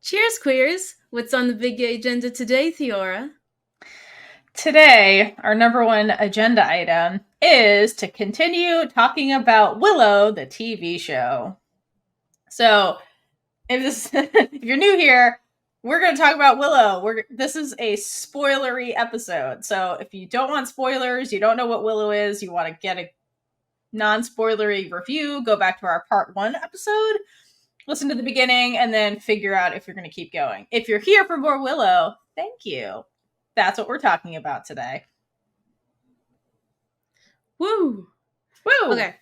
Cheers, queers! What's on the big gay agenda today, Theora? Today, our number one agenda item is to continue talking about Willow, the TV show. So, if you're new here, we're going to talk about Willow. This is a spoilery episode. So, if you don't want spoilers, you don't know what Willow is, you want to get a non-spoilery review, go back to our part 1 episode, listen to the beginning, and then figure out if you're going to keep going. If you're here for more Willow, thank you. That's what we're talking about today. Woo! Woo! Okay,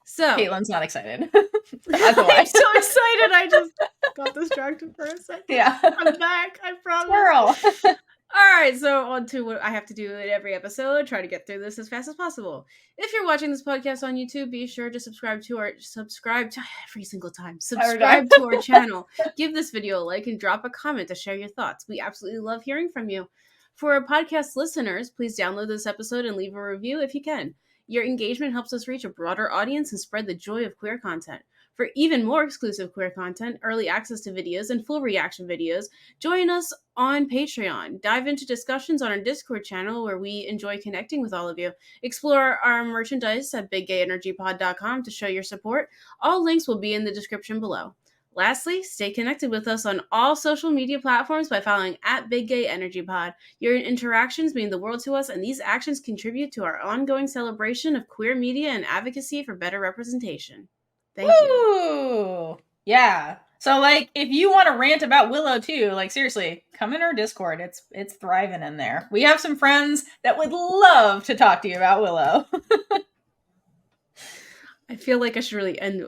so Kaitlynn's not excited. I'm so excited. I just got distracted for a second. Yeah. I'm back. I promise. Squirrel. All right, so on to what I have to do in every episode. Try to get through this as fast as possible. If you're watching this podcast on YouTube, be sure to subscribe to every single time. Subscribe to our channel. Give this video a like and drop a comment to share your thoughts. We absolutely love hearing from you. For our podcast listeners, please download this episode and leave a review if you can. Your engagement helps us reach a broader audience and spread the joy of queer content. For even more exclusive queer content, early access to videos, and full reaction videos, join us on Patreon. Dive into discussions on our Discord channel where we enjoy connecting with all of you. Explore our merchandise at biggayenergypod.com to show your support. All links will be in the description below. Lastly, stay connected with us on all social media platforms by following @BigGayEnergyPod. Your interactions mean the world to us, and these actions contribute to our ongoing celebration of queer media and advocacy for better representation. Thank you. Yeah. So, if you want to rant about Willow too, seriously, come in our Discord. It's thriving in there. We have some friends that would love to talk to you about Willow. I feel like I should really end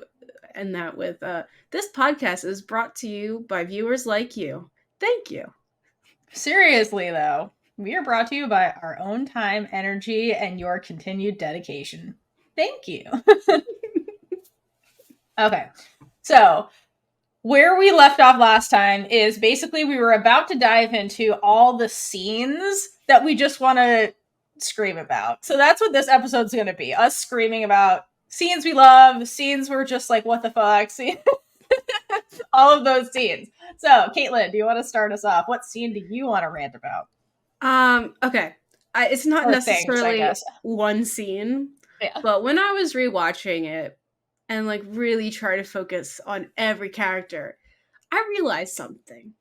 that with this podcast is brought to you by viewers like you. Thank you. Seriously, though, we are brought to you by our own time, energy, and your continued dedication. Thank you. Okay, so where we left off last time is basically we were about to dive into all the scenes that we just want to scream about. So that's what this episode's going to be, us screaming about scenes we love, scenes we're just like, what the fuck, all of those scenes. So, Kaitlynn, do you want to start us off? What scene do you want to rant about? Okay. It's not or necessarily things, one scene, but when I was rewatching it and really try to focus on every character, I realized something.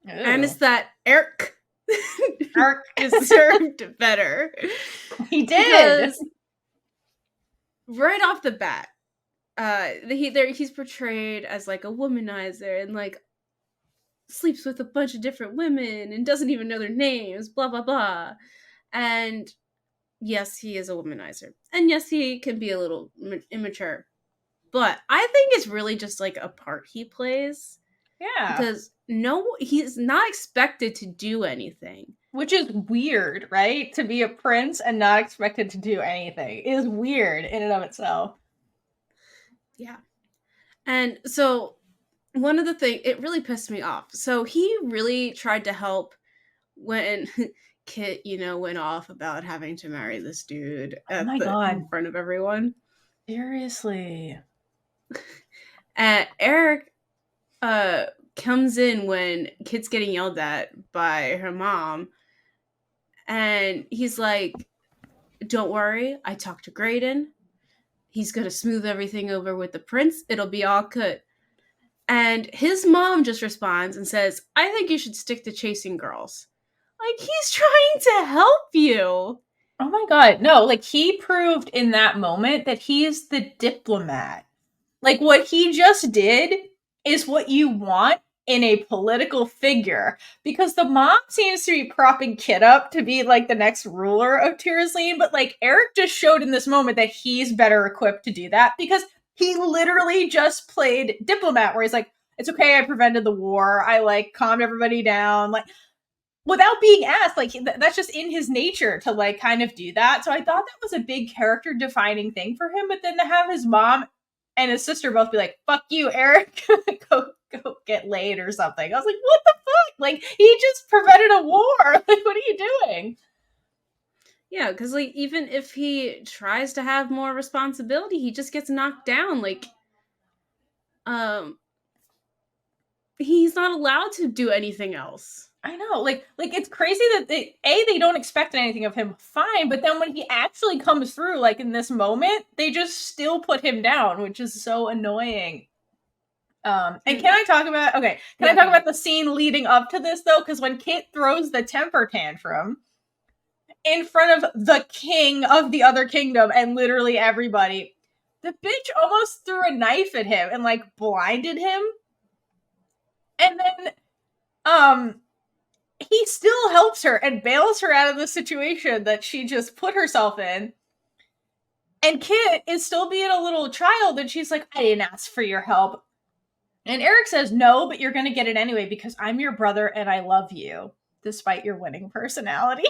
Ooh. And it's that Airk deserved better. He did. Because right off the bat, he's portrayed as a womanizer and sleeps with a bunch of different women and doesn't even know their names, blah blah blah. And yes, he is a womanizer, and yes, he can be a little immature, but I think it's really just a part he plays. Yeah, because he's not expected to do anything. Which is weird, right? To be a prince and not expected to do anything is weird in and of itself. Yeah. And so one of the things, it really pissed me off. So he really tried to help when Kit, went off about having to marry this dude in front of everyone. Seriously. And Airk comes in when Kit's getting yelled at by her mom. And he's like, don't worry, I talked to Graydon. He's going to smooth everything over with the prince. It'll be all good. And his mom just responds and says, I think you should stick to chasing girls. He's trying to help you. Oh my God. No, he proved in that moment that he's the diplomat. What he just did is what you want in a political figure, because the mom seems to be propping Kit up to be the next ruler of Tyrosline, but Airk just showed in this moment that he's better equipped to do that, because he literally just played diplomat, where he's like, it's okay, I prevented the war, I calmed everybody down, without being asked. That's just in his nature to kind of do that. So I thought that was a big character defining thing for him, but then to have his mom and his sister both be like, fuck you, Airk, go get laid or something. I was like, what the fuck? He just prevented a war. What are you doing? Yeah, because even if he tries to have more responsibility, he just gets knocked down. he's not allowed to do anything else. I know, like it's crazy that they don't expect anything of him, fine, but then when he actually comes through, like in this moment, they just still put him down, which is so annoying. And can I talk about the scene leading up to this though? Because when Kit throws the temper tantrum in front of the king of the other kingdom and literally everybody, the bitch almost threw a knife at him and like blinded him. And then he still helps her and bails her out of the situation that she just put herself in. And Kit is still being a little child, and she's like, I didn't ask for your help. And Airk says, no, but you're going to get it anyway because I'm your brother and I love you, despite your winning personality.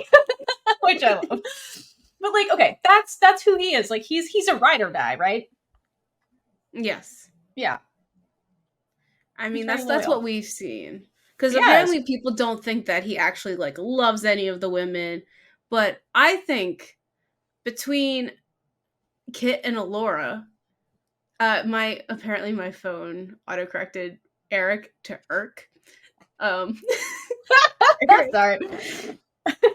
Which I love. But like, okay, that's who he is. Like, he's a ride or die, right? Yes. Yeah. I mean, that's what we've seen. Because apparently people don't think that he actually, like, loves any of the women. But I think between Kit and Allura, my phone autocorrected Eric to Airk. Sorry.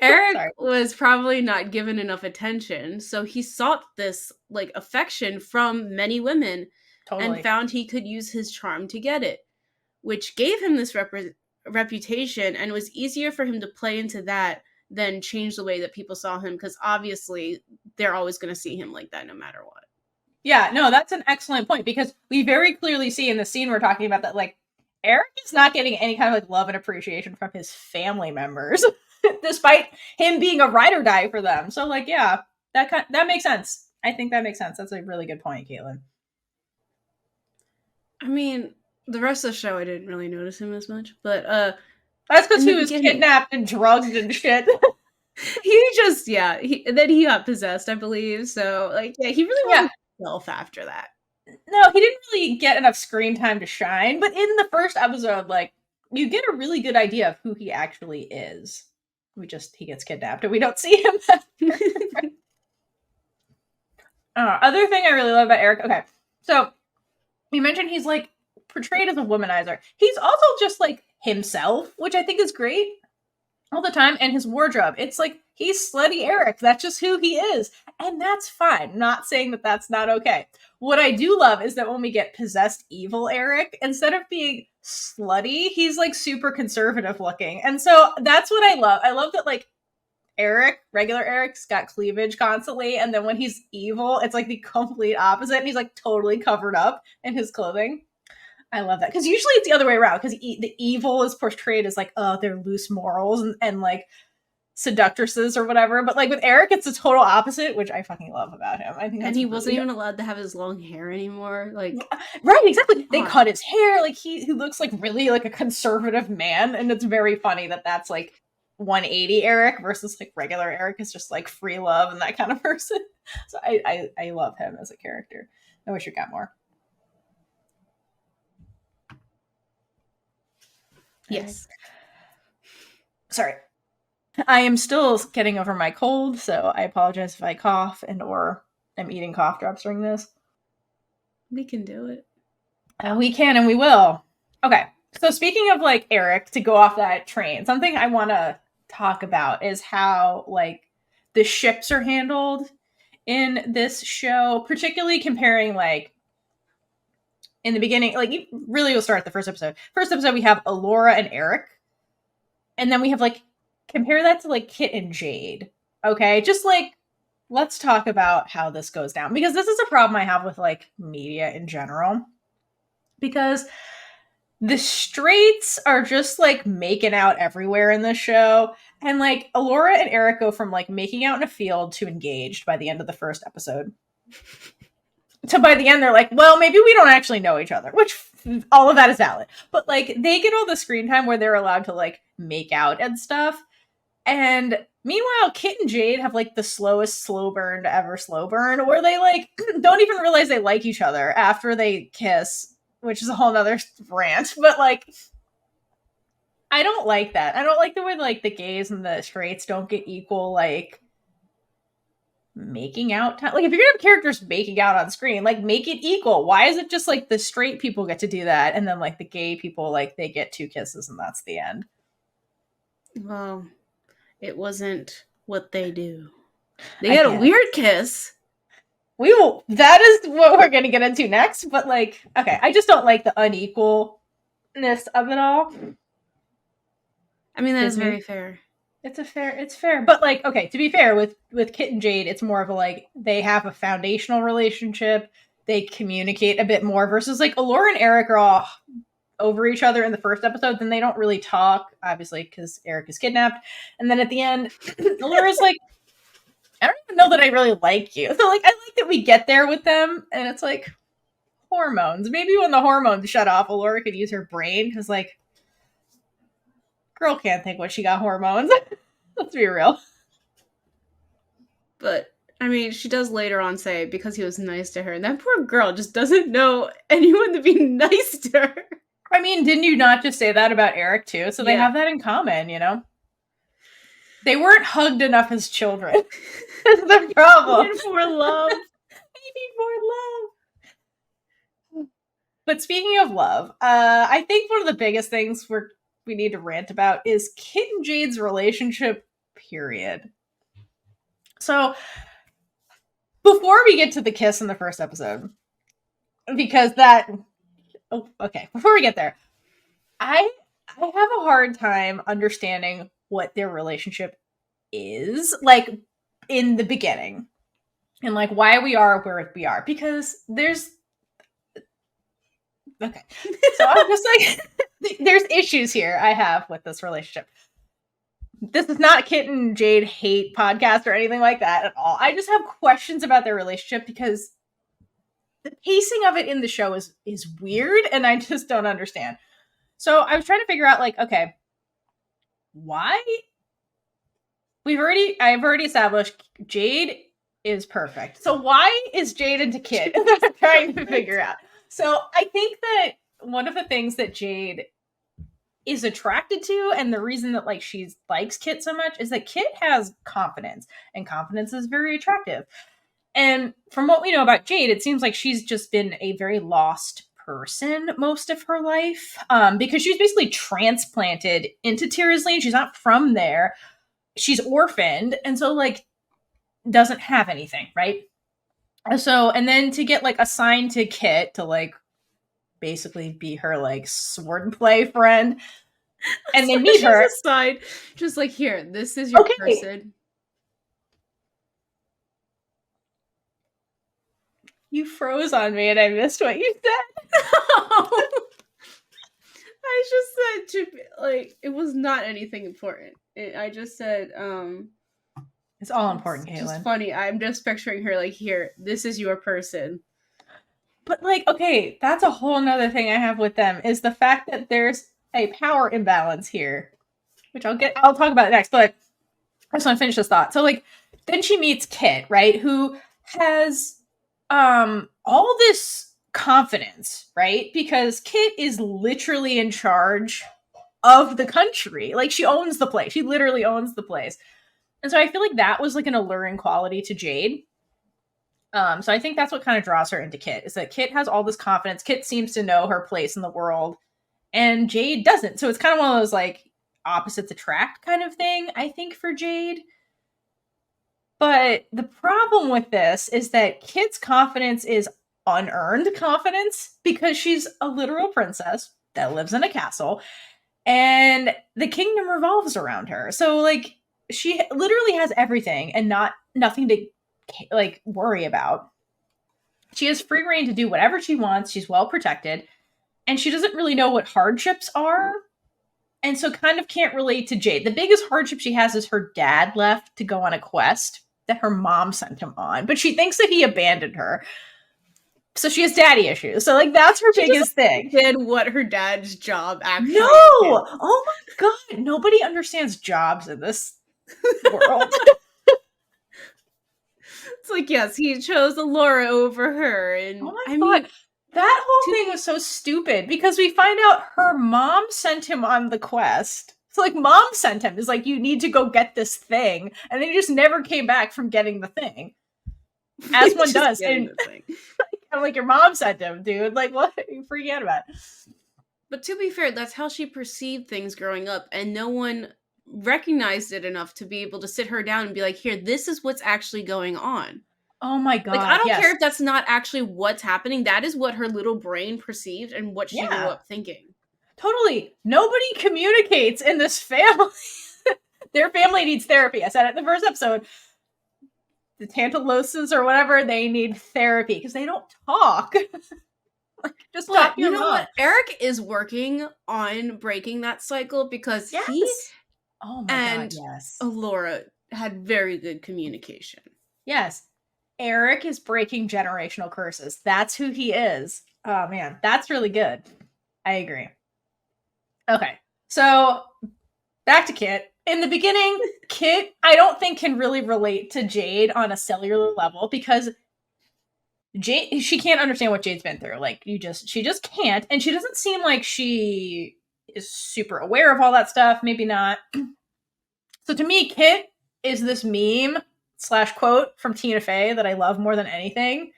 Airk was probably not given enough attention, so he sought this, like, affection from many women and found he could use his charm to get it, which gave him this reputation, and it was easier for him to play into that than change the way that people saw him, because obviously they're always going to see him like that no matter what. Yeah, no, that's an excellent point, because we very clearly see in the scene we're talking about that, like, Airk is not getting any kind of, like, love and appreciation from his family members, despite him being a ride or die for them. So, like, yeah, that makes sense. I think that makes sense. That's a really good point, Kaitlynn. I mean, the rest of the show, I didn't really notice him as much, but that's because he was kidnapped and drugged and shit. He just, then he got possessed, I believe. So, like, yeah, he really wasn't himself after that. No, he didn't really get enough screen time to shine. But in the first episode, like, you get a really good idea of who he actually is. He gets kidnapped and we don't see him. Other thing I really love about Airk. Okay, so you mentioned he's like portrayed as a womanizer. He's also just like himself, which I think is great all the time. And his wardrobe, it's like he's slutty Airk. That's just who he is, and that's fine. Not saying that that's not okay. What I do love is that when we get possessed evil Airk, instead of being slutty, he's like super conservative looking, and so that's what I love. I love that, like, regular Airk's got cleavage constantly, and then when he's evil, it's like the complete opposite, and he's like totally covered up in his clothing. I love that, because usually it's the other way around, because the evil is portrayed as like, oh, they're loose morals and like seductresses or whatever, but like with Airk, it's the total opposite, which I fucking love about him. I think, and he wasn't even allowed to have his long hair anymore. Like, right, exactly. They cut his hair. Like he looks like really like a conservative man, and it's very funny that that's like 180 Airk versus like regular Airk is just like free love and that kind of person. So I love him as a character. I wish we got more. Yes. Sorry. I am still getting over my cold, so I apologize if I cough and or am eating cough drops during this. We can do it. We can and we will. Okay. So speaking of like Airk, to go off that train, something I want to talk about is how like the ships are handled in this show, particularly comparing like in the beginning, like you really will start at the first episode. First episode, we have Allura and Airk. And then we have like, compare that to like Kit and Jade. Okay. Just like, let's talk about how this goes down, because this is a problem I have with like media in general, because the straights are just like making out everywhere in the show. And like Allura and Airk go from like making out in a field to engaged by the end of the first episode. So by the end, they're like, well, maybe we don't actually know each other, which all of that is valid. But like they get all the screen time where they're allowed to like make out and stuff. And meanwhile, Kit and Jade have like the slowest slow burn to ever slow burn, where they like don't even realize they like each other after they kiss, which is a whole nother rant. But like, I don't like that. I don't like the way like the gays and the straights don't get equal like making out time. Like, if you're gonna have characters making out on screen, like, make it equal. Why is it just like the straight people get to do that, and then like the gay people, like, they get 2 kisses and that's the end? Well, it wasn't what they do. They had a weird kiss. That is what we're gonna get into next, but like, okay, I just don't like the unequalness of it all. I mean, that is very fair. It's fair. But like, okay, to be fair, with Kit and Jade, it's more of a like, they have a foundational relationship, they communicate a bit more, versus like Allura and Airk are all over each other in the first episode, then they don't really talk, obviously, because Airk is kidnapped. And then at the end, Allura's like, I don't even know that I really like you. So like, I like that we get there with them, and it's like, hormones. Maybe when the hormones shut off, Allura could use her brain, because like, girl can't think what she got hormones. Let's be real. But, I mean, she does later on say, because he was nice to her, and that poor girl just doesn't know anyone to be nice to her. I mean, didn't you not just say that about Airk, too? So they have that in common, you know? They weren't hugged enough as children. That's the problem. They need more love. They need more love. But speaking of love, I think one of the biggest things we need to rant about is Kit and Jade's relationship, period. So, before we get to the kiss in the first episode, because before we get there, I have a hard time understanding what their relationship is, like, in the beginning, and like why we are where we are, because there's okay, so I'm just like, there's issues here I have with this relationship. This is not Kit and Jade hate podcast or anything like that at all. I just have questions about their relationship because the pacing of it in the show is weird, and I just don't understand. So I was trying to figure out, like, okay, why? I've already established Jade is perfect. So why is Jade into Kit? That's what I'm trying to figure out. So I think that one of the things that Jade is attracted to, and the reason that like she likes Kit so much, is that Kit has confidence, and confidence is very attractive. And from what we know about Jade, it seems like she's just been a very lost person most of her life, because she's basically transplanted into Tyrosline. She's not from there. She's orphaned, and so like doesn't have anything, right? So, and then to get like assigned to Kit to like basically be her like swordplay friend, and then meet her aside, just like, here, this is your person. You froze on me and I missed what you said. I just said like, it was not anything important. I just said, it's all important, Kaitlynn. It's just funny. I'm just picturing her like, here, this is your person. But like, okay, that's a whole nother thing I have with them, is the fact that there's a power imbalance here, which I'll talk about next, but I just want to finish this thought. So like, then she meets Kit, right? Who has all this confidence, right? Because Kit is literally in charge of the country. Like, she owns the place. She literally owns the place. And so I feel like that was like an alluring quality to Jade. So I think that's what kind of draws her into Kit, is that Kit has all this confidence. Kit seems to know her place in the world, and Jade doesn't. So it's kind of one of those like opposites attract kind of thing, I think, for Jade. But the problem with this is that Kit's confidence is unearned confidence, because she's a literal princess that lives in a castle, and the kingdom revolves around her. So like, she literally has everything and nothing to like worry about. She has free reign to do whatever she wants. She's well protected, and she doesn't really know what hardships are, and so kind of can't relate to Jade. The biggest hardship she has is her dad left to go on a quest that her mom sent him on, but she thinks that he abandoned her. So she has daddy issues. So like, that's her biggest thing. Did what her dad's job actually No! is. Oh my god, nobody understands jobs in this world. It's like, yes, he chose Allura over her, and oh my god, that whole thing was so stupid, because we find out her mom sent him on the quest. So like, mom sent him, is like, you need to go get this thing, and then he just never came back from getting the thing. As one Just does. getting And the thing. I'm like, your mom sent him, dude. Like, what are you freaking out about? But to be fair, that's how she perceived things growing up, and no one recognized it enough to be able to sit her down and be like, here, this is what's actually going on. Oh my Like, I god, don't yes. care if that's not actually what's happening. That is what her little brain perceived and what she grew up thinking. Totally. Nobody communicates in this family. Their family needs therapy. I said it in the first episode. The Tantaloses or whatever, they need therapy because they don't talk. Like, just talk to your mom. What? Airk is working on breaking that cycle because he and Allura had very good communication. Yes. Airk is breaking generational curses. That's who he is. Oh man, that's really good. I agree. Okay, so back to Kit. In the beginning, Kit, I don't think can really relate to Jade on a cellular level because Jade, she can't understand what Jade's been through. Like, she just can't, and she doesn't seem like she is super aware of all that stuff. Maybe not. So to me, Kit is this meme / quote from Tina Fey that I love more than anything,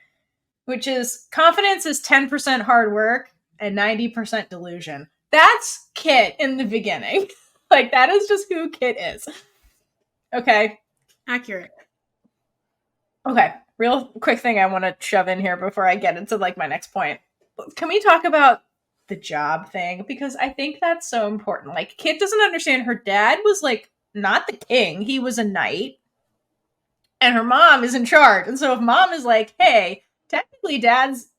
which is confidence is 10% hard work and 90% delusion. That's Kit in the beginning. Like, that is just who Kit is. Okay. Accurate. Okay. Real quick thing I want to shove in here before I get into, like, my next point. Can we talk about the job thing? Because I think that's so important. Like, Kit doesn't understand her dad was, like, not the king. He was a knight. And her mom is in charge. And so if mom is like, hey, technically dad's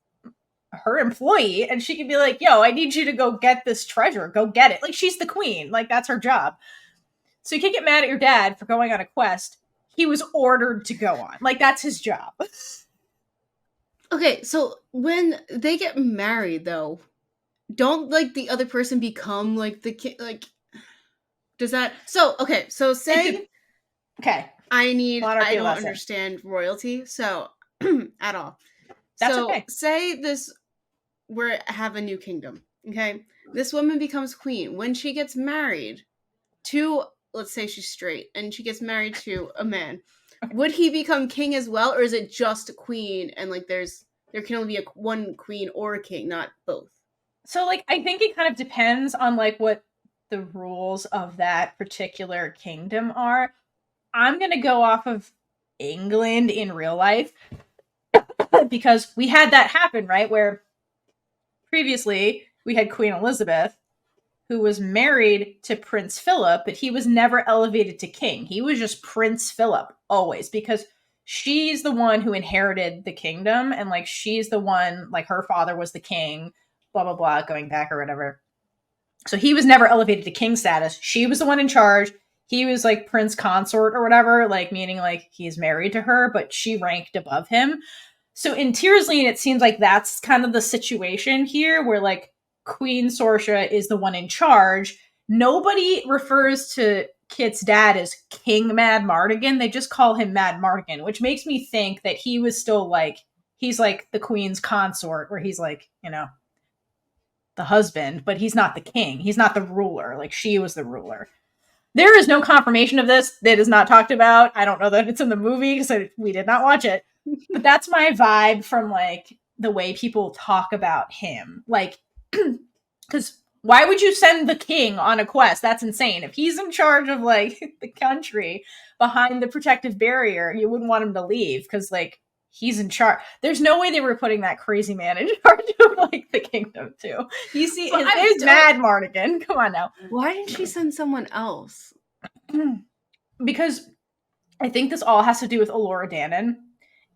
her employee, and she can be like, yo, I need you to go get this treasure. Go get it. Like, she's the queen. Like, that's her job. So you can't get mad at your dad for going on a quest. He was ordered to go on. Like, that's his job. Okay, so when they get married, though, don't, like, the other person become, like, the king? Like, does that... So, okay, so say... Okay. I don't understand royalty, so... at all. That's okay. Say we have a new kingdom, okay? This woman becomes queen. When she gets married to, let's say she's straight, and she gets married to a man, would he become king as well, or is it just a queen, and, like, there can only be one queen or a king, not both? So, like, I think it kind of depends on, like, what the rules of that particular kingdom are. I'm gonna go off of England in real life, because we had that happen, right? Where previously we had Queen Elizabeth, who was married to Prince Philip, but he was never elevated to king. He was just Prince Philip, always, because she's the one who inherited the kingdom, and, like, she's the one, like, her father was the king, blah, blah, blah, going back or whatever. So he was never elevated to king status. She was the one in charge. He was, like, prince consort or whatever, like, meaning, like, he's married to her, but she ranked above him. So in Tearsleen, it seems like that's kind of the situation here, where, like, Queen Sorsha is the one in charge. Nobody refers to Kit's dad as King Mad Mardigan. They just call him Mad Mardigan, which makes me think that he was still, like, he's, like, the queen's consort, where he's, like, you know, the husband, but he's not the king. He's not the ruler. Like, she was the ruler. There is no confirmation of this. That is not talked about. I don't know that it's in the movie because we did not watch it. But that's my vibe from, like, the way people talk about him. Like, because why would you send the king on a quest? That's insane. If he's in charge of, like, the country behind the protective barrier, you wouldn't want him to leave because, like, he's in charge. There's no way they were putting that crazy man in charge of, like, the kingdom, too. You see, his name's Mad Mardigan. Come on now. Why didn't she send someone else? Because I think this all has to do with Allura Dannon.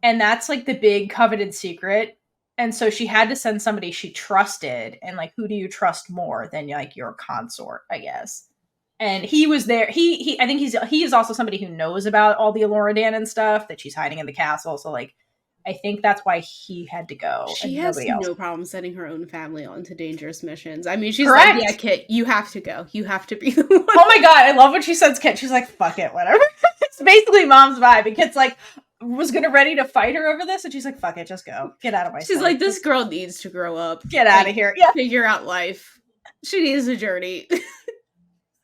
And that's, like, the big coveted secret. And so she had to send somebody she trusted. And, like, who do you trust more than, like, your consort, I guess? And he was there. I think he is also somebody who knows about all the Allura Dannon stuff that she's hiding in the castle. So, like, I think that's why he had to go. She has no problem sending her own family onto dangerous missions. I mean, she's Correct. Like, yeah, Kit, you have to go. You have to be the one. Oh my god, I love when she sends Kit. She's like, fuck it, whatever. It's basically mom's vibe. And Kit's like, was ready to fight her over this, and she's like, fuck it, just go. Get out of my She's sight. Like, this girl needs to grow up. Get out of here. Yeah. Figure out life. She needs a journey.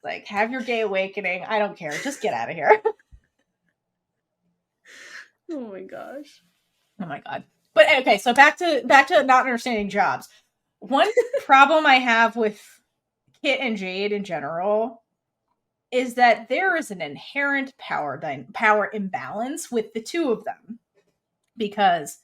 Like, have your gay awakening. I don't care. Just get out of here. Oh my gosh. Oh my god. But okay, so back to not understanding jobs. One problem I have with Kit and Jade in general is that there is an inherent power imbalance with the two of them. Because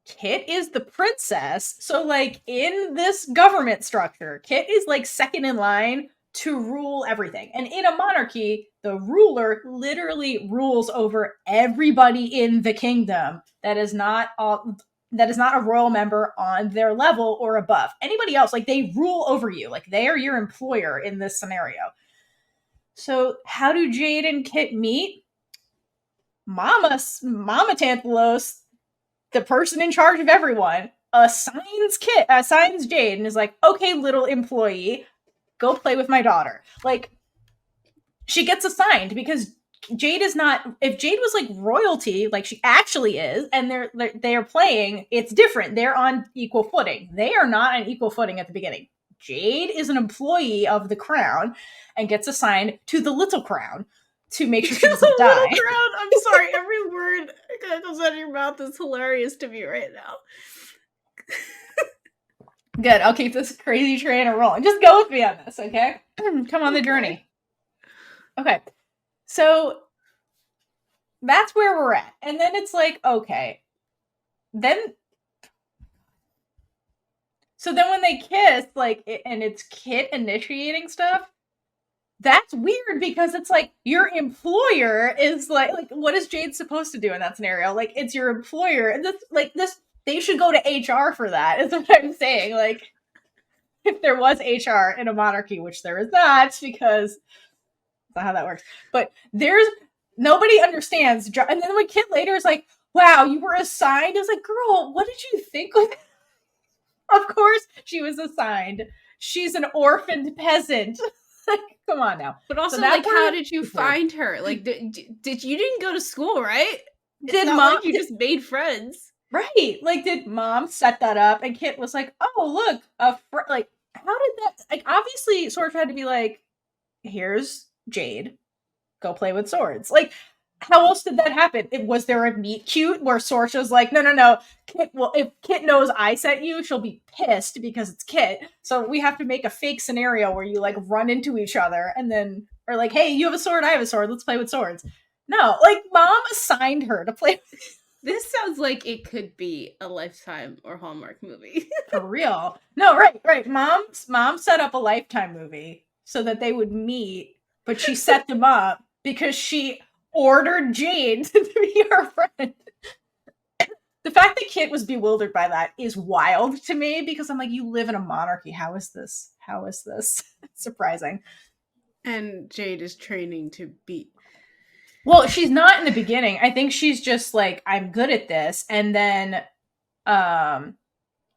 Kit is the princess, so like in this government structure, Kit is like second in line to rule everything. And in a monarchy, the ruler literally rules over everybody in the kingdom that is not a royal member on their level or above. Anybody else, like they rule over you. Like they are your employer in this scenario. So how do Jade and Kit meet? Mama Tantalos, the person in charge of everyone, assigns Jade and is like, okay, little employee, go play with my daughter. Like, she gets assigned because Jade is not, if Jade was like royalty, like she actually is, and they're playing, it's different. They're on equal footing. They are not on equal footing at the beginning. Jade is an employee of the crown and gets assigned to the little crown to make sure she doesn't die. Crown. I'm sorry, every word that comes out of your mouth is hilarious to me right now. Good, I'll keep this crazy train rolling. Just go with me on this, okay? Come on the journey. Okay, so that's where we're at. And then it's like, okay. So then when they kiss, like, and it's Kit initiating stuff, that's weird because it's like your employer is like what is Jade supposed to do in that scenario? Like it's your employer, and this they should go to HR for that. Is what I'm saying. Like if there was HR in a monarchy, which there is not, because that's not how that works. But there's nobody understands. And then when Kit later is like, "Wow, you were assigned," I was like, "Girl, what did you think?" Of course, she was assigned. She's an orphaned peasant. Come on now. But also, so like, how did you find her? Like, did you didn't go to school, right? Did mom? Like you just made friends, right? Like, did mom set that up? And Kit was like, "Oh, look, like, how did that? Like, obviously, Sorcha had to be like, here's Jade, go play with swords. Like, how else did that happen? Was there a meet cute where Sorcha's like, no, Kit, well, if Kit knows I sent you, she'll be pissed because it's Kit. So we have to make a fake scenario where you like run into each other and then, or like, hey, you have a sword, I have a sword, let's play with swords. No, like mom assigned her to play. This sounds like it could be a Lifetime or Hallmark movie. For real. No, right. Mom set up a Lifetime movie so that they would meet, but she set them up because she ordered Jade to be her friend. The fact that Kit was bewildered by that is wild to me because I'm like, you live in a monarchy. How is this surprising? And Jade is training to beat. Well, she's not in the beginning. I think she's just like, I'm good at this. And then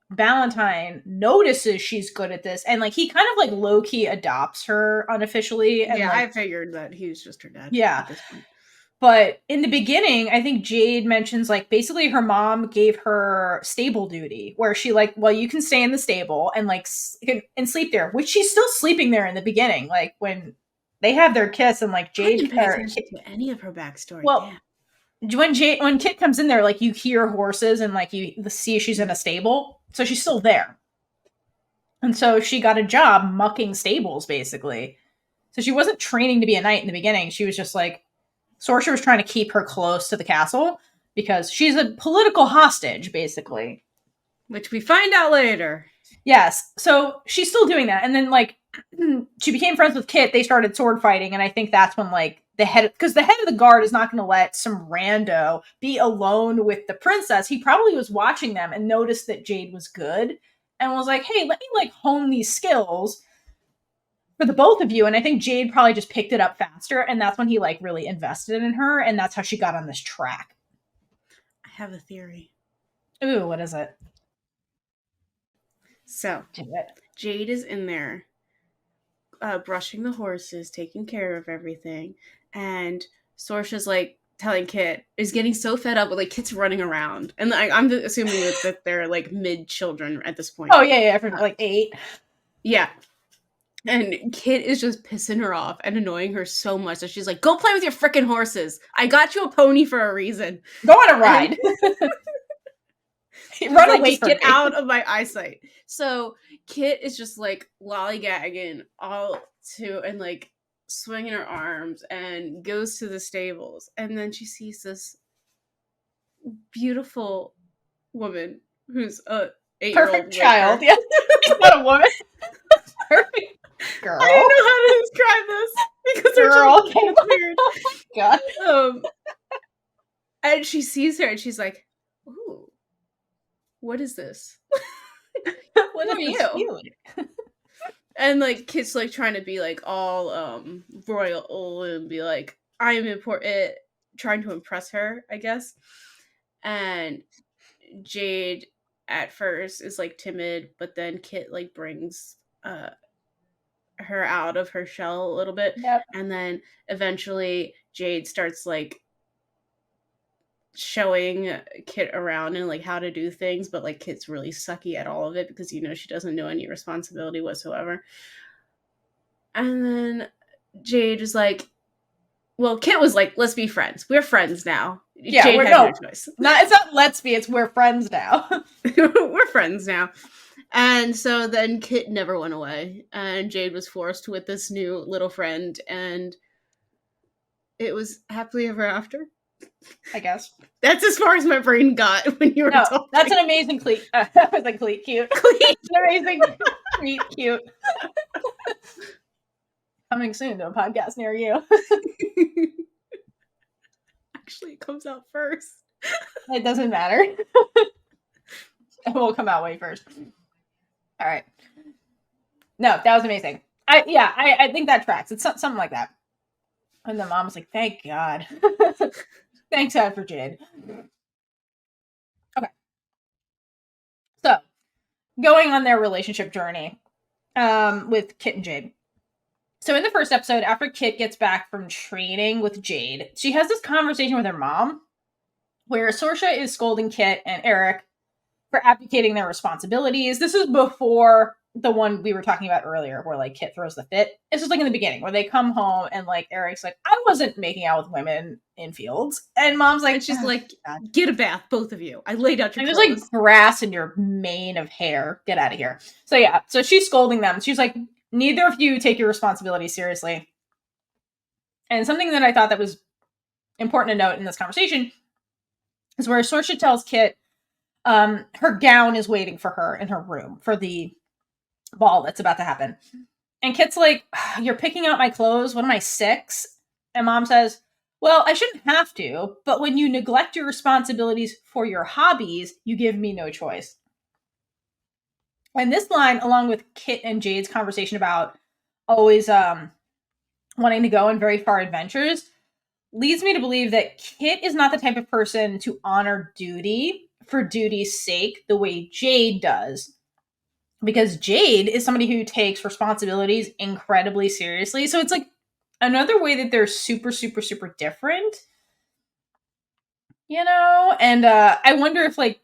Valentine notices she's good at this. And like, he kind of like low-key adopts her unofficially. And yeah, like, I figured that he was just her dad. Yeah. At this point. But in the beginning, I think Jade mentions like basically her mom gave her stable duty where she like, well, you can stay in the stable and like and sleep there, which she's still sleeping there in the beginning. Like when they have their kiss and like Jade I didn't pay attention to any of her backstory. Well, when Kit comes in there, like you hear horses and like you see she's in a stable, so she's still there. And so she got a job mucking stables basically. So she wasn't training to be a knight in the beginning. She was just like, Sorcha was trying to keep her close to the castle because she's a political hostage, basically. Which we find out later. Yes. So she's still doing that. And then, like, she became friends with Kit. They started sword fighting. And I think that's when, like, because the head of the guard is not going to let some rando be alone with the princess. He probably was watching them and noticed that Jade was good and was like, hey, let me, like, hone these skills for the both of you. And I think Jade probably just picked it up faster. And that's when he like really invested in her. And that's how she got on this track. I have a theory. Ooh, what is it? So Jade is in there brushing the horses, taking care of everything. And Sorcha's like telling Kit is getting so fed up with like Kit's running around. And like, I'm assuming that they're like mid children at this point. Oh yeah, for like 8. Yeah. And Kit is just pissing her off and annoying her so much that she's like, go play with your freaking horses. I got you a pony for a reason. Go on a ride. Run like, away just from get me. out of my eyesight. So Kit is just like lollygagging all to and like swinging her arms and goes to the stables. And then she sees this beautiful woman who's a 8-year-old Perfect child. Yeah. She's not a woman. Perfect girl. I don't know how to describe this because her Girl. child is weird. Oh, God. And she sees her and she's like, ooh, what is this? What are is you? And like Kit's like trying to be like all royal and be like, I am important, trying to impress her, I guess. And Jade at first is like timid, but then Kit like brings her out of her shell a little bit. Yep. And then eventually Jade starts like showing Kit around and like how to do things, but like Kit's really sucky at all of it because she doesn't know any responsibility whatsoever. And then Jade is like, well, Kit was like, let's be friends. We're friends now. Yeah, Jade had no choice. It's not let's be, it's we're friends now. We're friends now. And so then Kit never went away, and Jade was forced with this new little friend, and it was happily ever after. I guess. That's as far as my brain got when you were talking. That's an amazing cleat. That was a cleat cute. An amazing cleat cute. Coming soon to a podcast near you. Actually, it comes out first. It doesn't matter. It will come out way first. All right. No, that was amazing. I think that tracks. It's something like that. And the mom was like, thank God. Thanks God for Jade. Okay. So, going on their relationship journey with Kit and Jade. So in the first episode, after Kit gets back from training with Jade, she has this conversation with her mom where Sorsha is scolding Kit and Airk for abdicating their responsibilities. This is before the one we were talking about earlier where like Kit throws the fit. It's just like in the beginning where they come home and like Eric's like, I wasn't making out with women in fields. And mom's like, and she's like, get a bath, both of you. I laid out your clothes. There's like grass in your mane of hair. Get out of here. So yeah, so she's scolding them. She's like, neither of you take your responsibility seriously. And something that I thought that was important to note in this conversation is where Sorsha tells Kit her gown is waiting for her in her room for the ball that's about to happen. And Kit's like, you're picking out my clothes? What am I, 6? And mom says, well, I shouldn't have to, but when you neglect your responsibilities for your hobbies, you give me no choice. And this line, along with Kit and Jade's conversation about always wanting to go on very far adventures, leads me to believe that Kit is not the type of person to honor duty for duty's sake the way Jade does. Because Jade is somebody who takes responsibilities incredibly seriously. So it's like another way that they're super, super, super different. And I wonder if like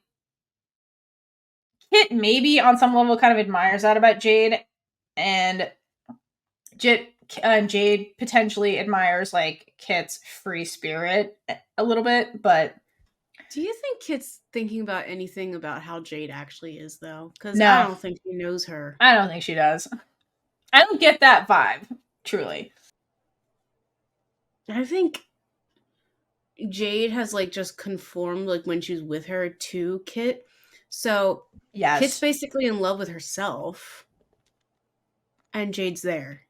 Kit maybe on some level kind of admires that about Jade, and Jade potentially admires like Kit's free spirit a little bit. But do you think Kit's thinking about anything about how Jade actually is, though? Because no. I don't think she knows her. I don't think she does. I don't get that vibe, truly. I think Jade has like just conformed like when she's with her to Kit. So yes. Kit's basically in love with herself. And Jade's there.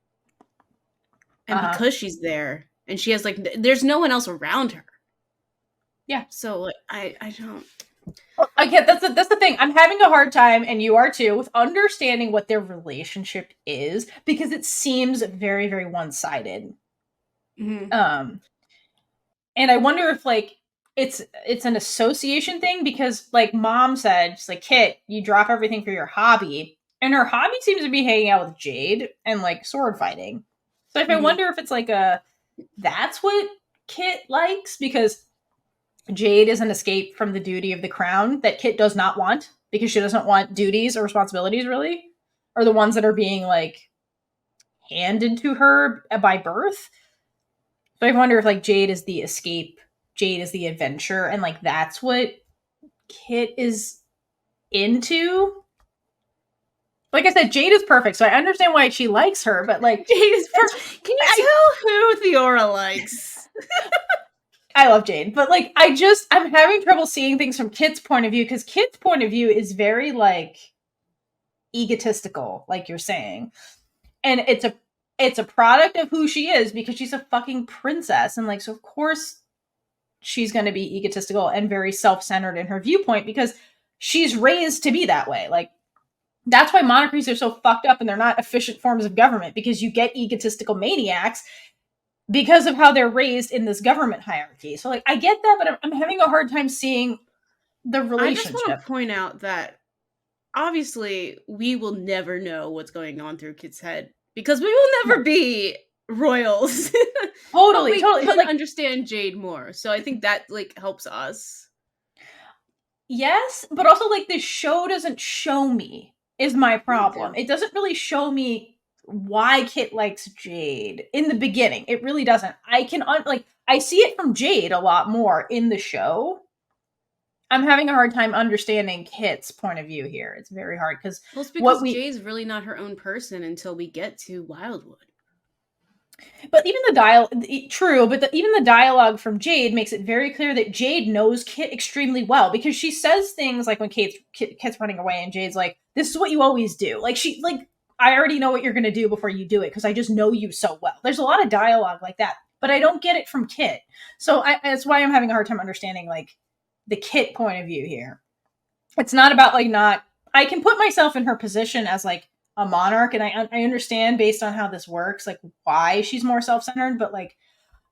And because she's there, and she has like, there's no one else around her. Yeah. So like, I don't. I get that's the thing. I'm having a hard time, and you are too, with understanding what their relationship is because it seems very, very one-sided. Mm-hmm. And I wonder if like it's an association thing because like mom said, she's like, Kit, you drop everything for your hobby, and her hobby seems to be hanging out with Jade and like sword fighting. So I wonder if it's like that's what Kit likes because Jade is an escape from the duty of the crown that Kit does not want because she doesn't want duties or responsibilities really, or the ones that are being like handed to her by birth. So I wonder if like Jade is the escape, Jade is the adventure, and like that's what Kit is into. Like I said, Jade is perfect, so I understand why she likes her, but like Jade is perfect. Can you tell who Theora likes? I love Jade, but like I'm having trouble seeing things from Kit's point of view, because Kit's point of view is very like egotistical, like you're saying. And it's a product of who she is, because she's a fucking princess, and like so of course she's going to be egotistical and very self-centered in her viewpoint, because she's raised to be that way. Like that's why monarchies are so fucked up and they're not efficient forms of government, because you get egotistical maniacs because of how they're raised in this government hierarchy. So like I get that, but I'm having a hard time seeing the relationship. I just want to point out that obviously we will never know what's going on through Kit's head, because we will never be royals. Totally. But like understand Jade more. So I think that like helps us. Yes, but also like the show doesn't show me is my problem. It doesn't really show me why Kit likes Jade in the beginning. It really doesn't. I can I see it from Jade a lot more in the show. I'm having a hard time understanding Kit's point of view here. It's very hard because Jade's really not her own person until we get to Wildwood. But even even the dialogue from Jade makes it very clear that Jade knows Kit extremely well, because she says things like when Kit's running away and Jade's like, "This is what you always do." Like I already know what you're going to do before you do it, because I just know you so well. There's a lot of dialogue like that, but I don't get it from Kit. So that's why I'm having a hard time understanding like the Kit point of view here. It's not about I can put myself in her position as like a monarch, and I understand based on how this works, like why she's more self-centered, but like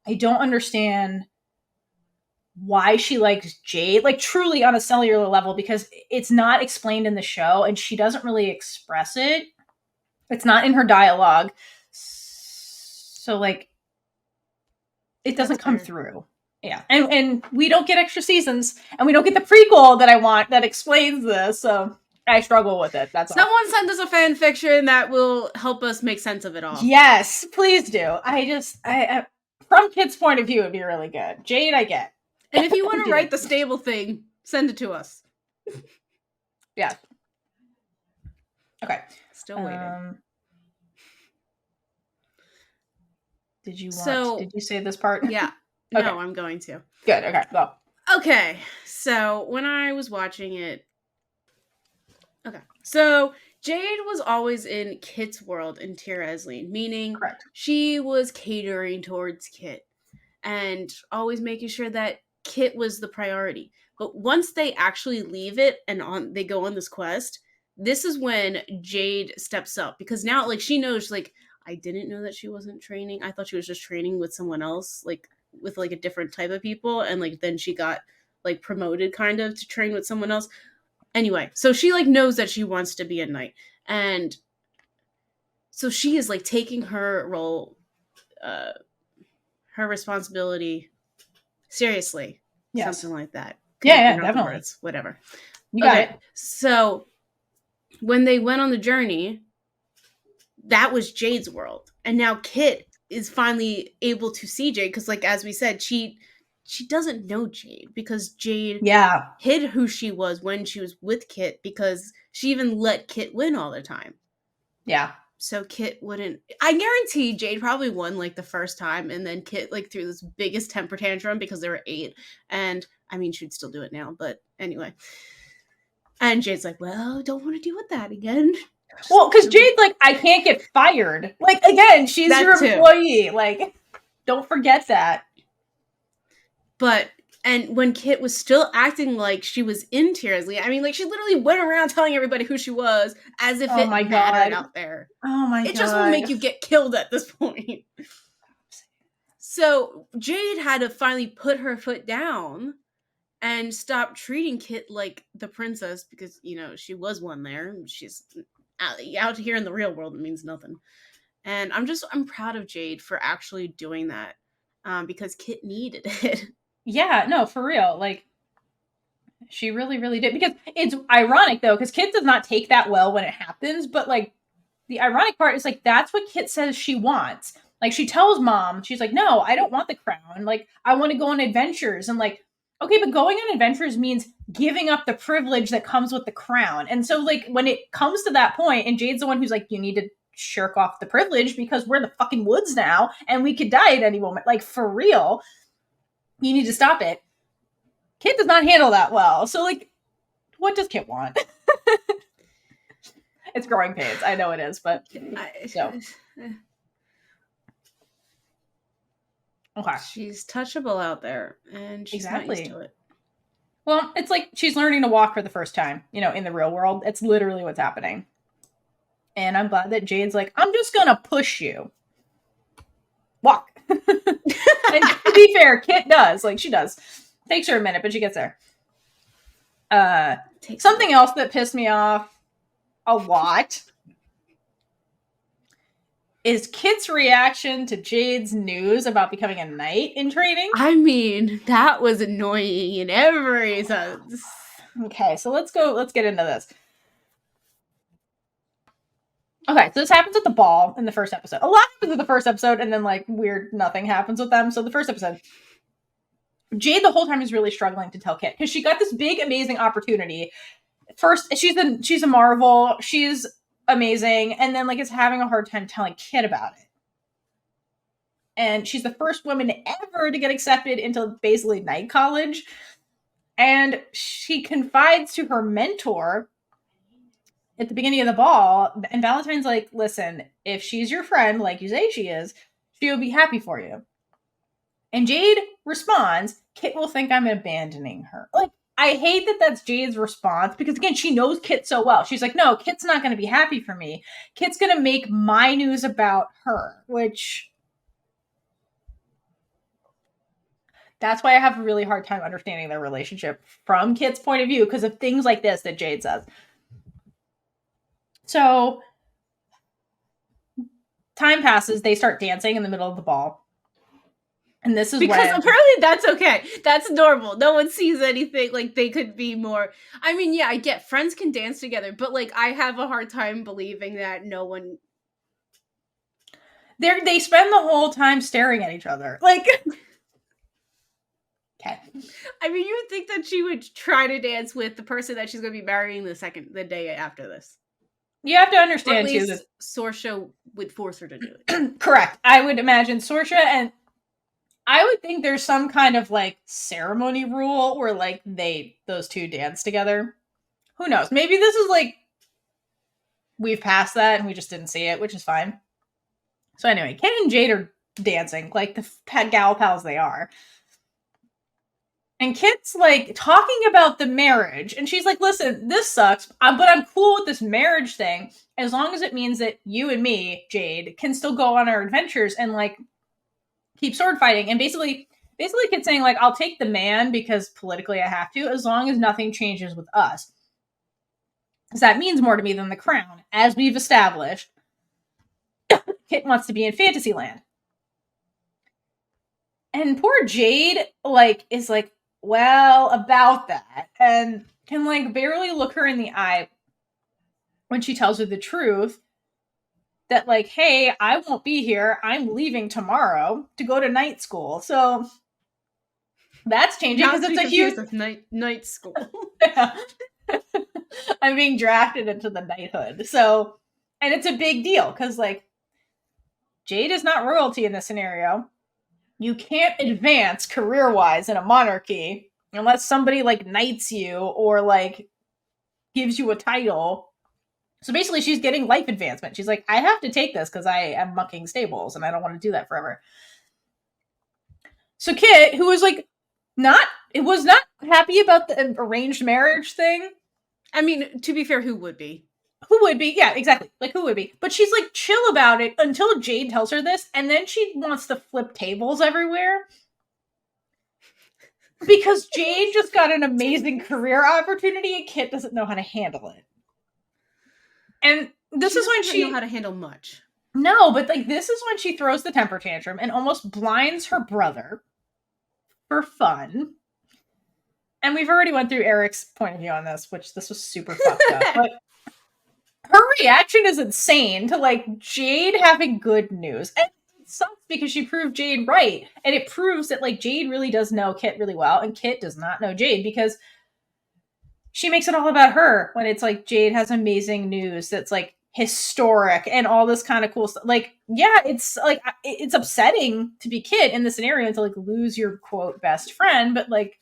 I don't understand why she likes Jade, like truly on a cellular level, because it's not explained in the show and she doesn't really express it. It's not in her dialogue. So like it doesn't come through. Yeah. And we don't get extra seasons, and we don't get the prequel that I want that explains this. So I struggle with it. That's Someone all. Send us a fan fiction that will help us make sense of it all. Yes, please do. I from Kit's point of view, it'd be really good. Jade, I get. And if you want to write the stable thing, send it to us. Yeah. Okay. Still waiting. Did you say this part? Yeah. Okay. No, I'm going to. Good. Okay. Go. Okay. So when I was watching it, so Jade was always in Kit's world in Tir Esleen, meaning Correct. She was catering towards Kit and always making sure that Kit was the priority. But once they actually leave it and they go on this quest, this is when Jade steps up, because now like she knows, like, I didn't know that she wasn't training. I thought she was just training with someone else, like with like a different type of people, and like then she got like promoted kind of to train with someone else. Anyway, so she like knows that she wants to be a knight, and so she is like taking her role, her responsibility seriously. Yes. Something like that. Yeah, definitely. Words, whatever. You got it. So when they went on the journey, that was Jade's world, and now Kit is finally able to see Jade, because like as we said, she doesn't know Jade, because Jade hid who she was when she was with Kit, because she even let Kit win all the time. Yeah. So Kit wouldn't... I guarantee Jade probably won like the first time, and then Kit like threw this biggest temper tantrum because they were 8. And I mean, she'd still do it now, but anyway. And Jade's like, well, don't want to deal with that again. Well, because Jade's like, I can't get fired. Like, again, she's your employee. Like, don't forget that. But, and when Kit was still acting like she was in Tir Esleen, I mean, like, she literally went around telling everybody who she was, as if it mattered out there. Oh my God. It just will make you get killed at this point. So, Jade had to finally put her foot down and stop treating Kit like the princess, because, you know, she was one there. She's out here in the real world, it means nothing. And I'm proud of Jade for actually doing that, because Kit needed it. Yeah, no, for real. Like, she really, really did. Because it's ironic, though, because Kit does not take that well when it happens, but, like, the ironic part is, like, that's what Kit says she wants. Like, she tells mom, she's like, no, I don't want the crown. Like, I want to go on adventures. And like, okay, but going on adventures means giving up the privilege that comes with the crown. And so, like, when it comes to that point, and Jade's the one who's like, you need to shirk off the privilege because we're the fucking woods now and we could die at any moment. Like, for real, you need to stop it. Kit does not handle that well. So, like, what does Kit want? It's growing pains. I know it is, but so. Okay. She's touchable out there, and she's not used to it. Well, it's like she's learning to walk for the first time, you know, in the real world. It's literally what's happening. And I'm glad that Jade's like, I'm just gonna push you. Walk. And to be fair, Kit does. Like, she does. Takes her a minute, but she gets there. Something else that pissed me off a lot is Kit's reaction to Jade's news about becoming a knight in training. I mean, that was annoying in every sense. Okay, so let's get into this. Okay, so this happens at the ball in the first episode. A lot happens in the first episode, and then, like, weird nothing happens with them. So the first episode, Jade the whole time is really struggling to tell Kit, because she got this big, amazing opportunity. First, she's a marvel. She's amazing, and then, like, is having a hard time telling Kit about it. And she's the first woman ever to get accepted into basically night college. And she confides to her mentor at the beginning of the ball, and Valentine's like, listen, if she's your friend, like you say she is, she will be happy for you. And Jade responds, Kit will think I'm abandoning her. Like, I hate that that's Jade's response, because, again, she knows Kit so well. She's like, no, Kit's not going to be happy for me. Kit's going to make my news about her, which... That's why I have a really hard time understanding their relationship from Kit's point of view, because of things like this that Jade says. So, time passes, they start dancing in the middle of the ball. And this is because apparently that's okay. That's normal. No one sees anything. Like, they could be more... I mean, yeah, I get friends can dance together, but, like, I have a hard time believing that no one... They spend the whole time staring at each other. Like... Okay. I mean, you would think that she would try to dance with the person that she's going to be marrying the day after this. You have to understand, too, that Sorsha would force her to do it. Correct. I would imagine Sorsha, and I would think there's some kind of, like, ceremony rule where, like, those two dance together. Who knows? Maybe this is, like, we've passed that and we just didn't see it, which is fine. So anyway, Kit and Jade are dancing, like the gal pals they are. And Kit's, like, talking about the marriage. And she's like, listen, this sucks, but I'm cool with this marriage thing as long as it means that you and me, Jade, can still go on our adventures and, like, keep sword fighting. And basically Kit's saying, like, I'll take the man because politically I have to, as long as nothing changes with us. Because that means more to me than the crown. As we've established, Kit wants to be in Fantasyland. And poor Jade, like, is like, well, about that, and can, like, barely look her in the eye when she tells her the truth that, like, hey, I won't be here. I'm leaving tomorrow to go to night school. So that's changing because it's a huge night school. I'm being drafted into the knighthood. So, and it's a big deal because, like, Jade is not royalty in this scenario. You can't advance career-wise in a monarchy unless somebody, like, knights you or, like, gives you a title. So basically, she's getting life advancement. She's like, I have to take this because I am mucking stables and I don't want to do that forever. So Kit, who was, like, not happy about the arranged marriage thing. I mean, to be fair, who would be? Who would be? Yeah, exactly. Like, who would be? But she's, like, chill about it until Jade tells her this, and then she wants to flip tables everywhere. Because Jade just got an amazing career opportunity, and Kit doesn't know how to handle it. And this is when she... doesn't know how to handle much. No, but, like, this is when she throws the temper tantrum and almost blinds her brother for fun. And we've already went through Eric's point of view on this, which this was super fucked up. But her reaction is insane to like Jade having good news. And it sucks because she proved Jade right. And it proves that like Jade really does know Kit really well, and Kit does not know Jade because she makes it all about her when it's like Jade has amazing news that's like historic and all this kind of cool stuff. Like, yeah, it's like it's upsetting to be Kit in the scenario to like lose your quote best friend, but like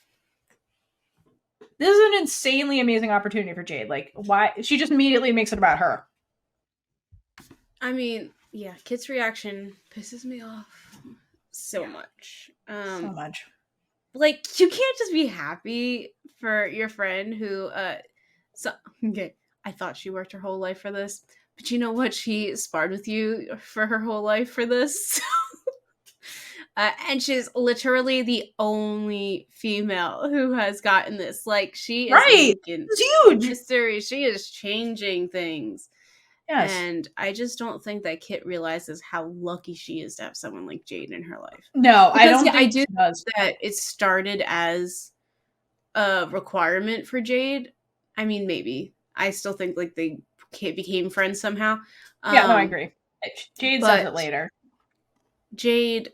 this is an insanely amazing opportunity for Jade. Like, why she just immediately makes it about her. I mean, yeah, Kit's reaction pisses me off so much. So much. Like, you can't just be happy for your friend who okay, I thought she worked her whole life for this, but you know what? She sparred with you for her whole life for this. And she's literally the only female who has gotten this. Like, she is making huge history. She is changing things. Yes. And I just don't think that Kit realizes how lucky she is to have someone like Jade in her life. No, because, I don't think I do she does. That it started as a requirement for Jade. I mean, maybe. I still think like they became friends somehow. Yeah, no, I agree. Jade says it later. Jade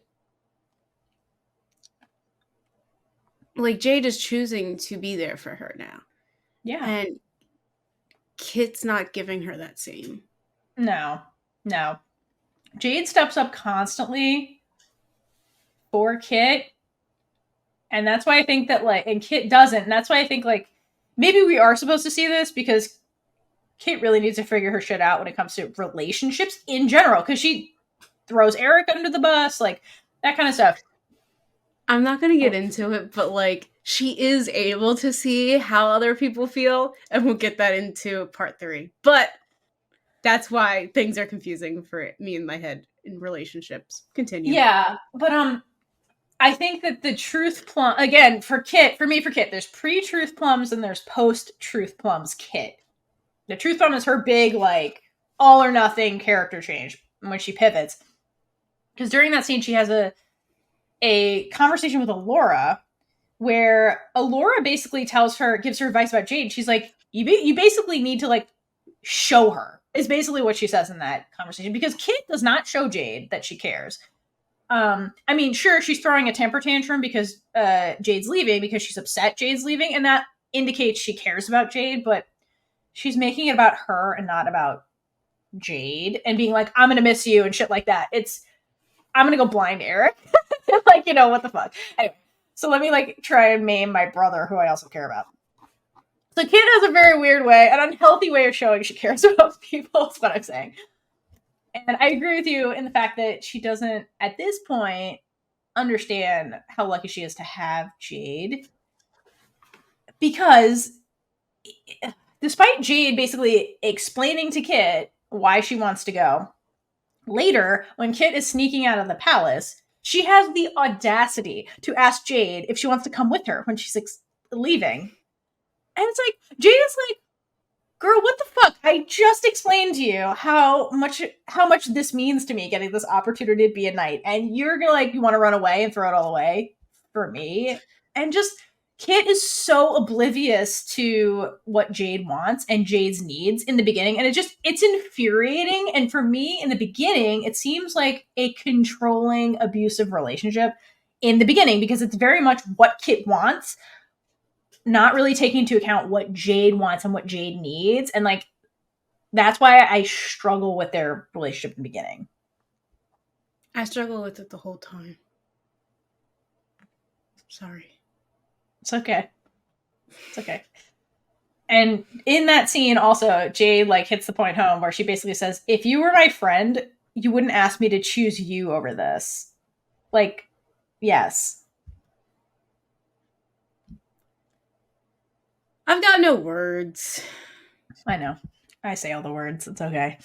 is choosing to be there for her now. Yeah. And Kit's not giving her that same. No. Jade steps up constantly for Kit. And that's why I think that like, and Kit doesn't. And that's why I think like, maybe we are supposed to see this because Kit really needs to figure her shit out when it comes to relationships in general. Because she throws Airk under the bus, like that kind of stuff. I'm not going to get into it, but like she is able to see how other people feel, and we'll get that into part 3. But that's why things are confusing for me in my head in relationships. Continue. Yeah, but I think that the truth plum again for Kit, there's pre-truth plums and there's post-truth plums Kit. The truth plum is her big like all or nothing character change when she pivots. Because during that scene she has a conversation with Alora where Alora basically gives her advice about Jade. She's like, you basically need to like show her, is basically what she says in that conversation. Because Kit does not show Jade that she cares. I mean, sure, she's throwing a temper tantrum because Jade's leaving, because she's upset Jade's leaving, and that indicates she cares about Jade, but she's making it about her and not about Jade, and being like, I'm gonna miss you and shit like that. I'm gonna go blind Airk. Like, you know, what the fuck. Anyway, so let me like try and maim my brother, who I also care about. So Kit has a very weird way, an unhealthy way of showing she cares about people, is what I'm saying. And I agree with you in the fact that she doesn't, at this point, understand how lucky she is to have Jade. Because despite Jade basically explaining to Kit why she wants to go, later, when Kit is sneaking out of the palace, she has the audacity to ask Jade if she wants to come with her when she's leaving. And it's like, Jade is like, girl, what the fuck? I just explained to you how much this means to me, getting this opportunity to be a knight. And you're gonna like, you want to run away and throw it all away for me? And just, Kit is so oblivious to what Jade wants and Jade's needs in the beginning. And it's infuriating. And for me, in the beginning, it seems like a controlling, abusive relationship in the beginning, because it's very much what Kit wants, not really taking into account what Jade wants and what Jade needs. And like, that's why I struggle with their relationship in the beginning. I struggle with it the whole time. Sorry. It's okay. It's okay. And in that scene also, Jade like hits the point home where she basically says, if you were my friend, you wouldn't ask me to choose you over this. Like, yes. I've got no words. I know. I say all the words. It's okay.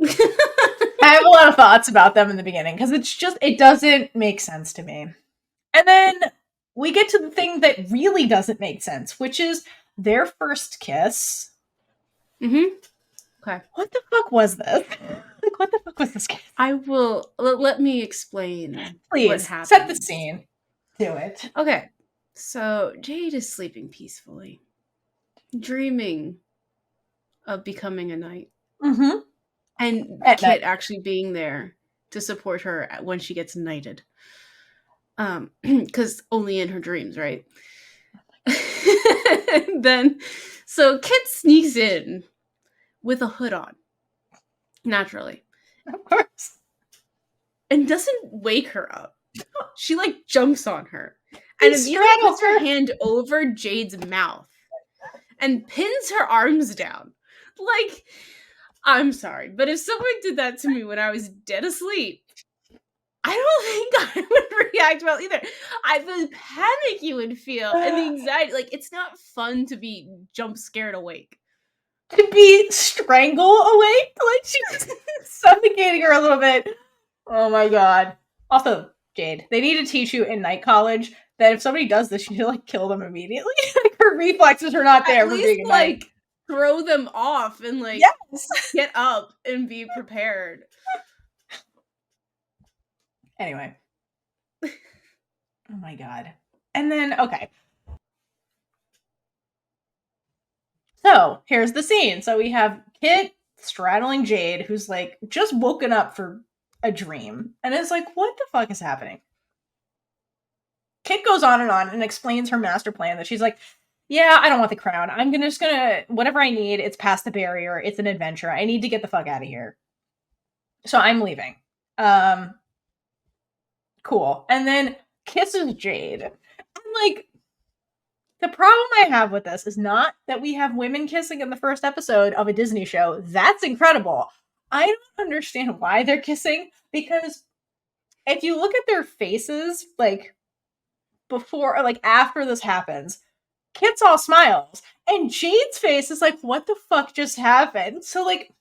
I have a lot of thoughts about them in the beginning because it doesn't make sense to me. And then we get to the thing that really doesn't make sense, which is their first kiss. Mm-hmm. Okay. What the fuck was this? Like, what the fuck was this kiss? I will. Let me explain. Please, what happened. set the scene. Do it. Okay. So Jade is sleeping peacefully, dreaming of becoming a knight. Mm-hmm. And At Kit night. actually being there to support her when she gets knighted. Because only in her dreams, right? Then, so Kit sneaks in with a hood on, naturally, Of course. and doesn't wake her up. She like jumps on her He and immediately straddles puts her her. hand over Jade's mouth and pins her arms down. Like, I'm sorry, but if someone did that to me when I was dead asleep, I don't think I would react well either. The panic you would feel and the anxiety. Like, it's not fun to be jump scared awake. To be strangle awake? Like, she's suffocating her a little bit. Oh my god. Also, Jade, they need to teach you in night college that if somebody does this, you need to, like, kill them immediately. Like, her reflexes are not there At for least, being a knight. like, throw them off and, like, Yes! get up and be prepared. Anyway. Oh my god. And then, okay. So, here's the scene. So we have Kit straddling Jade, who's, like, just woken up for a dream. And it's like, what the fuck is happening? Kit goes on and explains her master plan that she's like, yeah, I don't want the crown. I'm just gonna, whatever I need, it's past the barrier. It's an adventure. I need to get the fuck out of here. So I'm leaving. Cool. And then kisses Jade. And, like, the problem I have with this is not that we have women kissing in the first episode of a Disney show. That's incredible. I don't understand why they're kissing, because if you look at their faces, like, before or like after this happens, Kit's all smiles, and Jade's face is like, what the fuck just happened? So, like,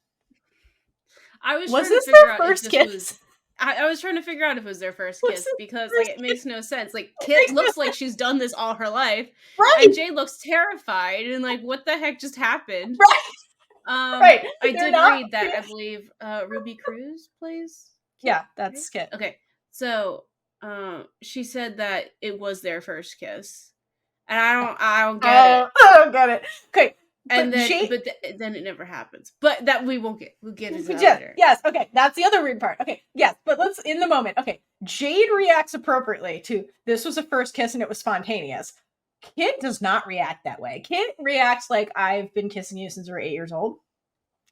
was this their first kiss? I was trying to figure out if it was their first kiss, because, like, it makes no sense. Like, Kit looks like she's done this all her life, right? And Jade looks terrified and like, what the heck just happened? Right. Right. I did read that. I believe Ruby Cruz plays Kit, yeah, that's Kit. Okay, so she said that it was their first kiss, and I don't get it. I don't get it. Okay. And then, then it never happens. But that we'll get into that later. Yes, okay. That's the other weird part. Okay, yes, but let's, in the moment. Okay, Jade reacts appropriately to, this was a first kiss and it was spontaneous. Kit does not react that way. Kit reacts like, I've been kissing you since we were 8 years old.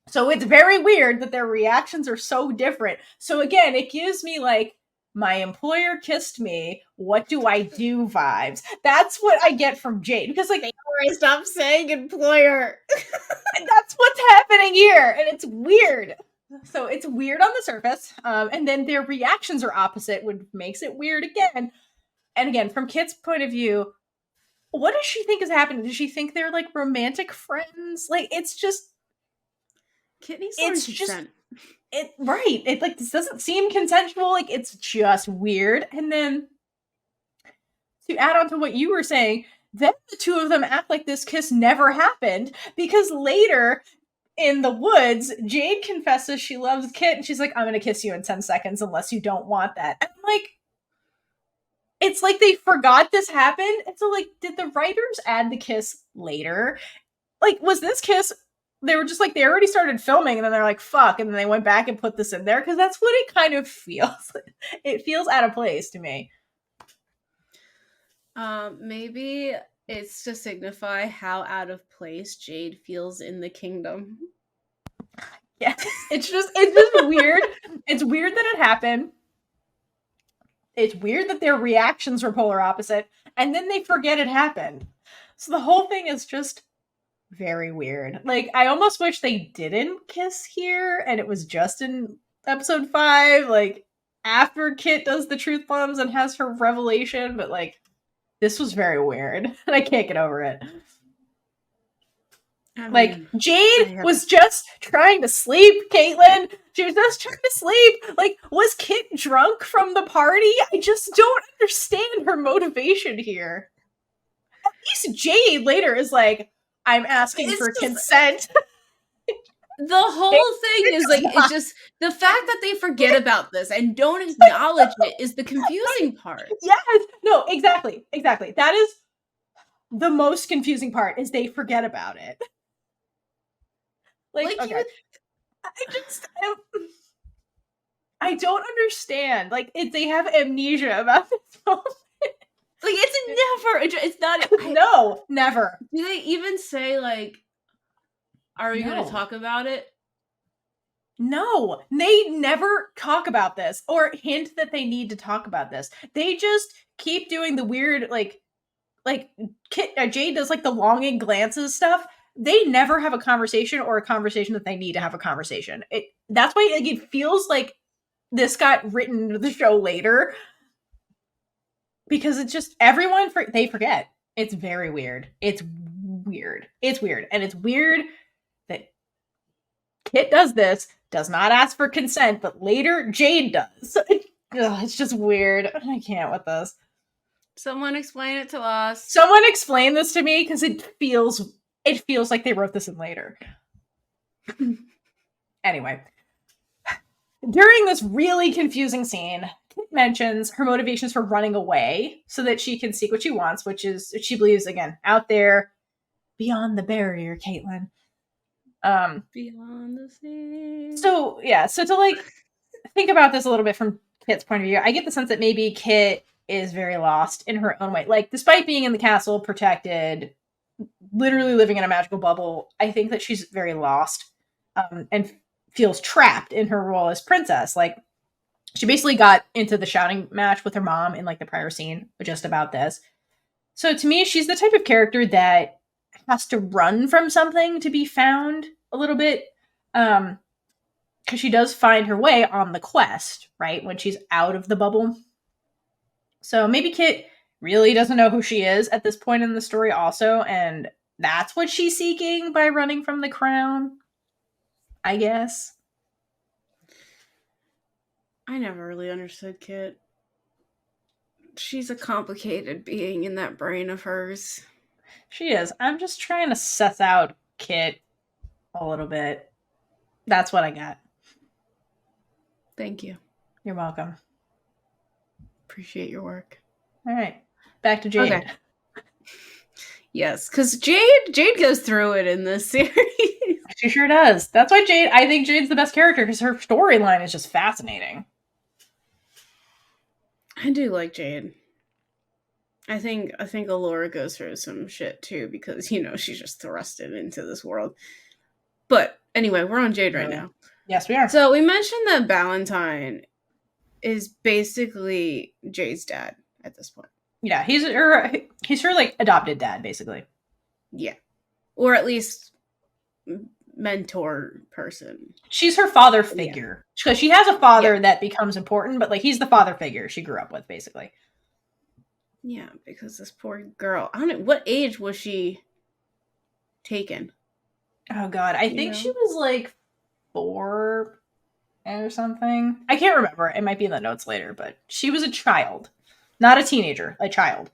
So it's very weird that their reactions are so different. So again, it gives me, like, my employer kissed me, what do I do vibes. That's what I get from Jade. Because, like, stop saying employer. That's what's happening here. And it's weird. So it's weird on the surface. And then their reactions are opposite, which makes it weird again. And again, from Kit's point of view, what does she think is happening? Does she think they're, like, romantic friends? Like, it's just... Kit needs consent. Right. It, like, this doesn't seem consensual. Like, it's just weird. And then, to add on to what you were saying, then the two of them act like this kiss never happened, because later in the woods, Jade confesses she loves Kit, and she's like, I'm gonna kiss you in 10 seconds unless you don't want that. And I'm like, it's like they forgot this happened. And so, like, did the writers add the kiss later? Like, was this kiss... They were just like, they already started filming, and then they're like, fuck, and then they went back and put this in there, because that's what it kind of feels. It feels out of place to me. Maybe it's to signify how out of place Jade feels in the kingdom. Yeah, it's just weird. It's weird that it happened. It's weird that their reactions were polar opposite, and then they forget it happened. So the whole thing is just very weird. Like, I almost wish they didn't kiss here and it was just in episode 5, like, after Kit does the truth bombs and has her revelation, but, like, this was very weird and I can't get over it. I mean, like, Jade was just trying to sleep, Kaitlynn. She was just trying to sleep. Like, was Kit drunk from the party? I just don't understand her motivation here. At least Jade later is like, I'm asking for consent. The whole thing is, like, it's just the fact that they forget about this and don't acknowledge it is the confusing part. Yes. No, exactly. That is the most confusing part, is they forget about it. Like okay. I don't understand. Like, they have amnesia about this moment. Like, it's not. No, never. Do they even say, like, are we going to talk about it? No, they never talk about this or hint that they need to talk about this. They just keep doing the weird, like Jade does, like, the longing glances stuff. They never have a conversation or a conversation that they need to have a conversation. That's why, like, it feels like this got written into the show later. Because it's just, they forget. It's very weird. It's weird. And it's weird that Kit does this, does not ask for consent, but later Jade does. It's just weird. I can't with this. Someone explain it to us. Someone explain this to me, because it feels like they wrote this in later. Anyway. During this really confusing scene, Kit mentions her motivations for running away so that she can seek what she wants, which is, she believes, again, out there beyond the barrier, Kaitlynn. Beyond the sea. So, yeah, so to, like, think about this a little bit from Kit's point of view, I get the sense that maybe Kit is very lost in her own way. Like, despite being in the castle, protected, literally living in a magical bubble, I think that she's very lost, and feels trapped in her role as princess. Like, she basically got into the shouting match with her mom in, like, the prior scene, just about this. So to me, she's the type of character that has to run from something to be found a little bit. Because she does find her way on the quest, right? When she's out of the bubble. So maybe Kit really doesn't know who she is at this point in the story also, and that's what she's seeking by running from the crown, I guess. I never really understood Kit. She's a complicated being in that brain of hers. She is. I'm just trying to suss out Kit a little bit. That's what I got. Thank you. You're welcome. Appreciate your work. All right. Back to Jade. Okay. Yes, because Jade goes through it in this series. She sure does. That's why I think Jade's the best character, because her storyline is just fascinating. I do like Jade. I think Allura goes through some shit too, because, she's just thrusted into this world. But anyway, we're on Jade right now. Yes, we are. So we mentioned that Valentine is basically Jade's dad at this point. Yeah, he's her, like, adopted dad, basically. Yeah. Or at least mentor person. She's her father figure. Because she has a father that becomes important, but, like, he's the father figure she grew up with, basically. Yeah, because this poor girl, I don't know, what age was she taken? Oh, God. I think she was, like, 4 or something. I can't remember. It might be in the notes later, but she was a child. Not a teenager, a child.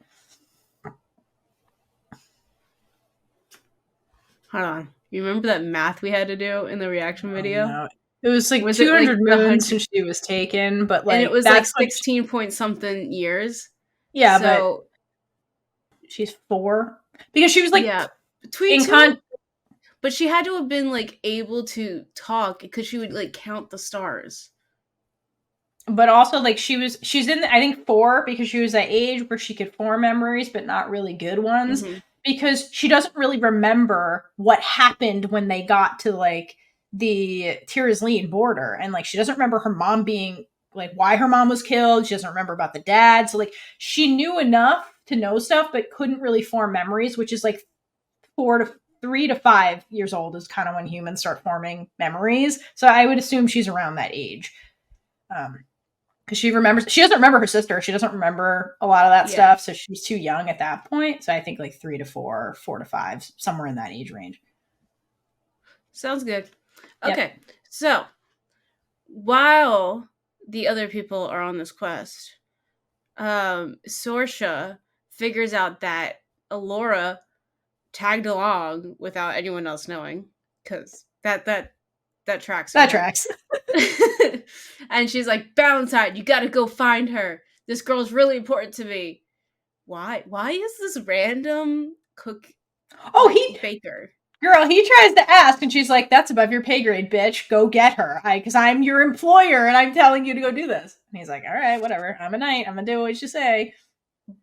Hold on. You remember that math we had to do in the reaction video? No. It was like 200 moons since she was taken, but, like, and it was like 16 point something years. Yeah, so, but she's 4 because she was, like, between but she had to have been, like, able to talk because she would, like, count the stars. But also, like, she's in, I think, 4 because she was that age where she could form memories, but not really good ones. Mm-hmm. Because she doesn't really remember what happened when they got to, like, the Tirazleen border. And, like, she doesn't remember her mom being, like, why her mom was killed. She doesn't remember about the dad. So, like, she knew enough to know stuff, but couldn't really form memories, which is, like, 3 to 5 years old is kind of when humans start forming memories. So I would assume she's around that age. Because she doesn't remember her sister. She doesn't remember a lot of that stuff. So she's too young at that point. So I think, like, 3 to 4, 4 to 5, somewhere in that age range. Sounds good. Okay. Yep. So while the other people are on this quest, Sorsha figures out that Allura tagged along without anyone else knowing, because that tracks. That tracks. And she's like, Valentine, you gotta go find her. This girl's really important to me. Why is this random baker? Girl, he tries to ask, and she's like, that's above your pay grade, bitch. Go get her. Because I'm your employer, and I'm telling you to go do this. And he's like, all right, whatever. I'm a knight. I'm going to do what you say.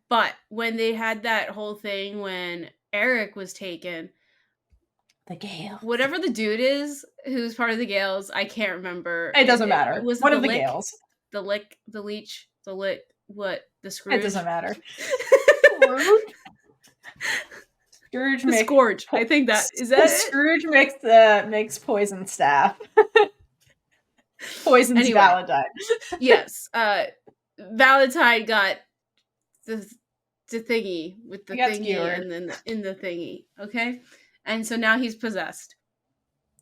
But when they had that whole thing when Airk was taken... The Gale. Whatever the dude is who's part of the Gales, I can't remember. It doesn't matter. Was one the of the lick, Gales. The lick, the leech, the lick, what? The Scrooge? It doesn't matter. Scrooge the Scourge. I think that is that Scrooge makes poison staff. Poisons anyway, Valentine. Yes. Valentine got the thingy with the thingy skewered. And then in the thingy. Okay? And so now he's possessed.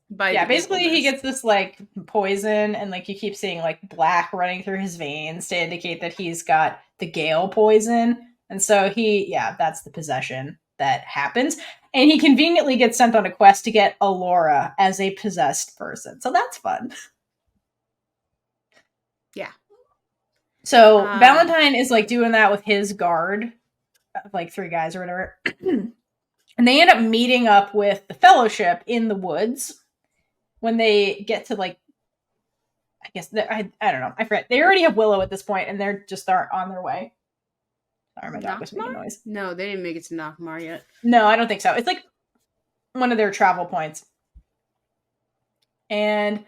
By basically he gets this like poison, and like you keep seeing like black running through his veins to indicate that he's got the Gale poison. And so that's the possession that happens. And he conveniently gets sent on a quest to get Allura as a possessed person. So that's fun. Yeah. So Valentine is like doing that with his guard, like 3 guys or whatever. And they end up meeting up with the Fellowship in the woods when they get to like, I guess, I don't know. I forget. They already have Willow at this point, and they're just on their way. Sorry, my dog was making noise. No, they didn't make it to Tanthamore yet. No, I don't think so. It's like one of their travel points. And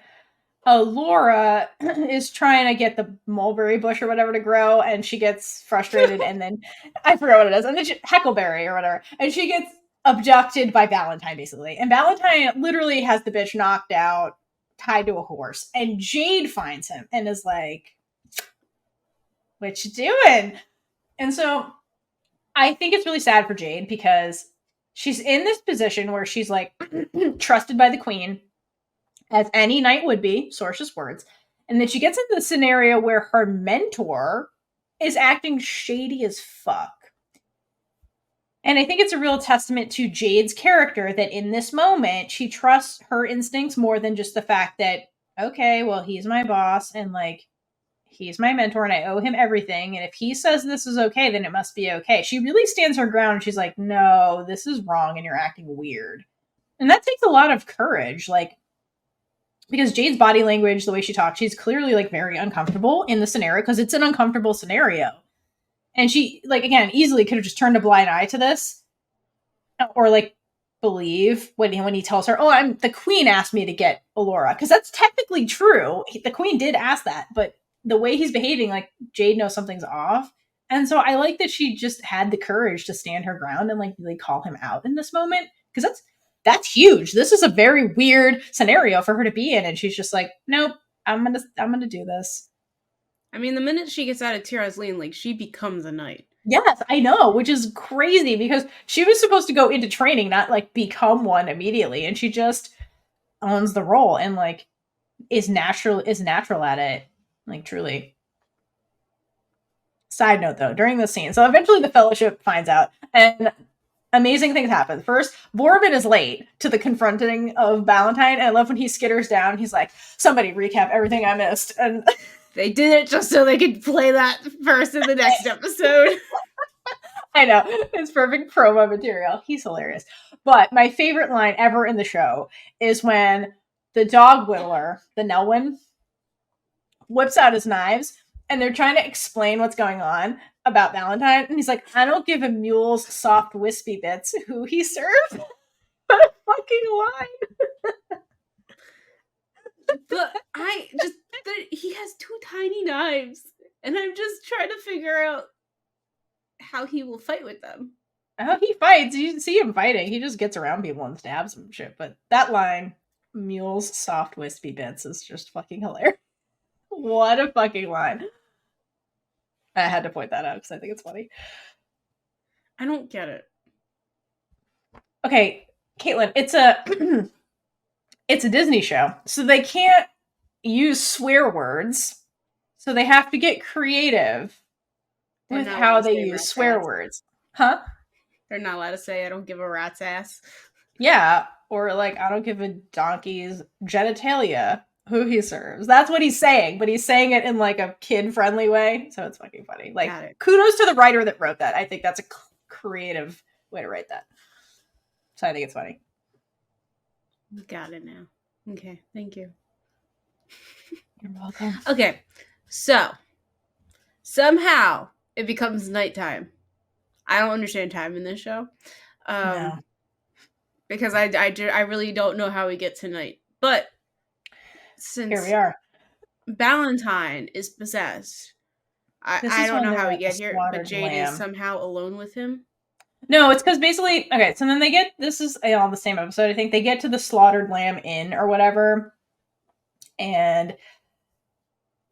Allura is trying to get the mulberry bush or whatever to grow, and she gets frustrated, and then I forget what it is, and then Heckleberry or whatever, and she gets abducted by Valentine, basically. And Valentine literally has the bitch knocked out, tied to a horse, and Jade finds him and is like, what you doing? And so I think it's really sad for Jade because she's in this position where she's like trusted by the queen, as any knight would be, Sorceress words. And then she gets into the scenario where her mentor is acting shady as fuck. And I think it's a real testament to Jade's character that in this moment, she trusts her instincts more than just the fact that, okay, well, he's my boss and like, he's my mentor and I owe him everything. And if he says this is okay, then it must be okay. She really stands her ground. And she's like, no, this is wrong and you're acting weird. And that takes a lot of courage. Like, because Jade's body language, the way she talks, she's clearly like very uncomfortable in the scenario because it's an uncomfortable scenario. And she, like, again, easily could have just turned a blind eye to this. Or, like, believe when he tells her, oh, the queen asked me to get Allura. Because that's technically true. The queen did ask that. But the way he's behaving, like, Jade knows something's off. And so I like that she just had the courage to stand her ground and, like, really call him out in this moment. Because that's huge. This is a very weird scenario for her to be in. And she's just like, nope, I'm gonna do this. I mean, the minute she gets out of Theora's lane, like, she becomes a knight. Yes, I know, which is crazy because she was supposed to go into training, not, like, become one immediately. And she just owns the role and, like, is natural at it. Like, truly. Side note, though, during this scene. So eventually the Fellowship finds out, and amazing things happen. First, Boorman is late to the confronting of Valentine, and I love when he skitters down. He's like, somebody recap everything I missed. And they did it just so they could play that first in the next episode. I know. It's perfect promo material. He's hilarious. But my favorite line ever in the show is when the dog whittler, the Nelwyn, whips out his knives, and they're trying to explain what's going on about Valentine. And he's like, I don't give a mule's soft wispy bits who he served. What a fucking line. But he has 2 tiny knives, and I'm just trying to figure out how he will fight with them. Oh, he fights. You see him fighting. He just gets around people and stabs them and shit. But that line, mule's soft wispy bits, is just fucking hilarious. What a fucking line. I had to point that out because I think it's funny. I don't get it. Okay, Kaitlynn, it's a Disney show, so they can't use swear words, so they have to get creative with how they use swear words. Huh? They're not allowed to say, I don't give a rat's ass. Yeah, or like, I don't give a donkey's genitalia who he serves. That's what he's saying, but he's saying it in like a kid-friendly way, so it's fucking funny. Like, kudos to the writer that wrote that. I think that's a creative way to write that. So I think it's funny. Got it now. Okay, thank you. You're welcome. Okay, so somehow it becomes nighttime. I don't understand time in this show. No. Because I really don't know how we get to night. But since Here we are. Valentine is possessed, I don't know how we get here, but Jade is somehow alone with him. No, it's because basically, okay, so then they get, this is on the same episode, I think, they get to the Slaughtered Lamb Inn or whatever, and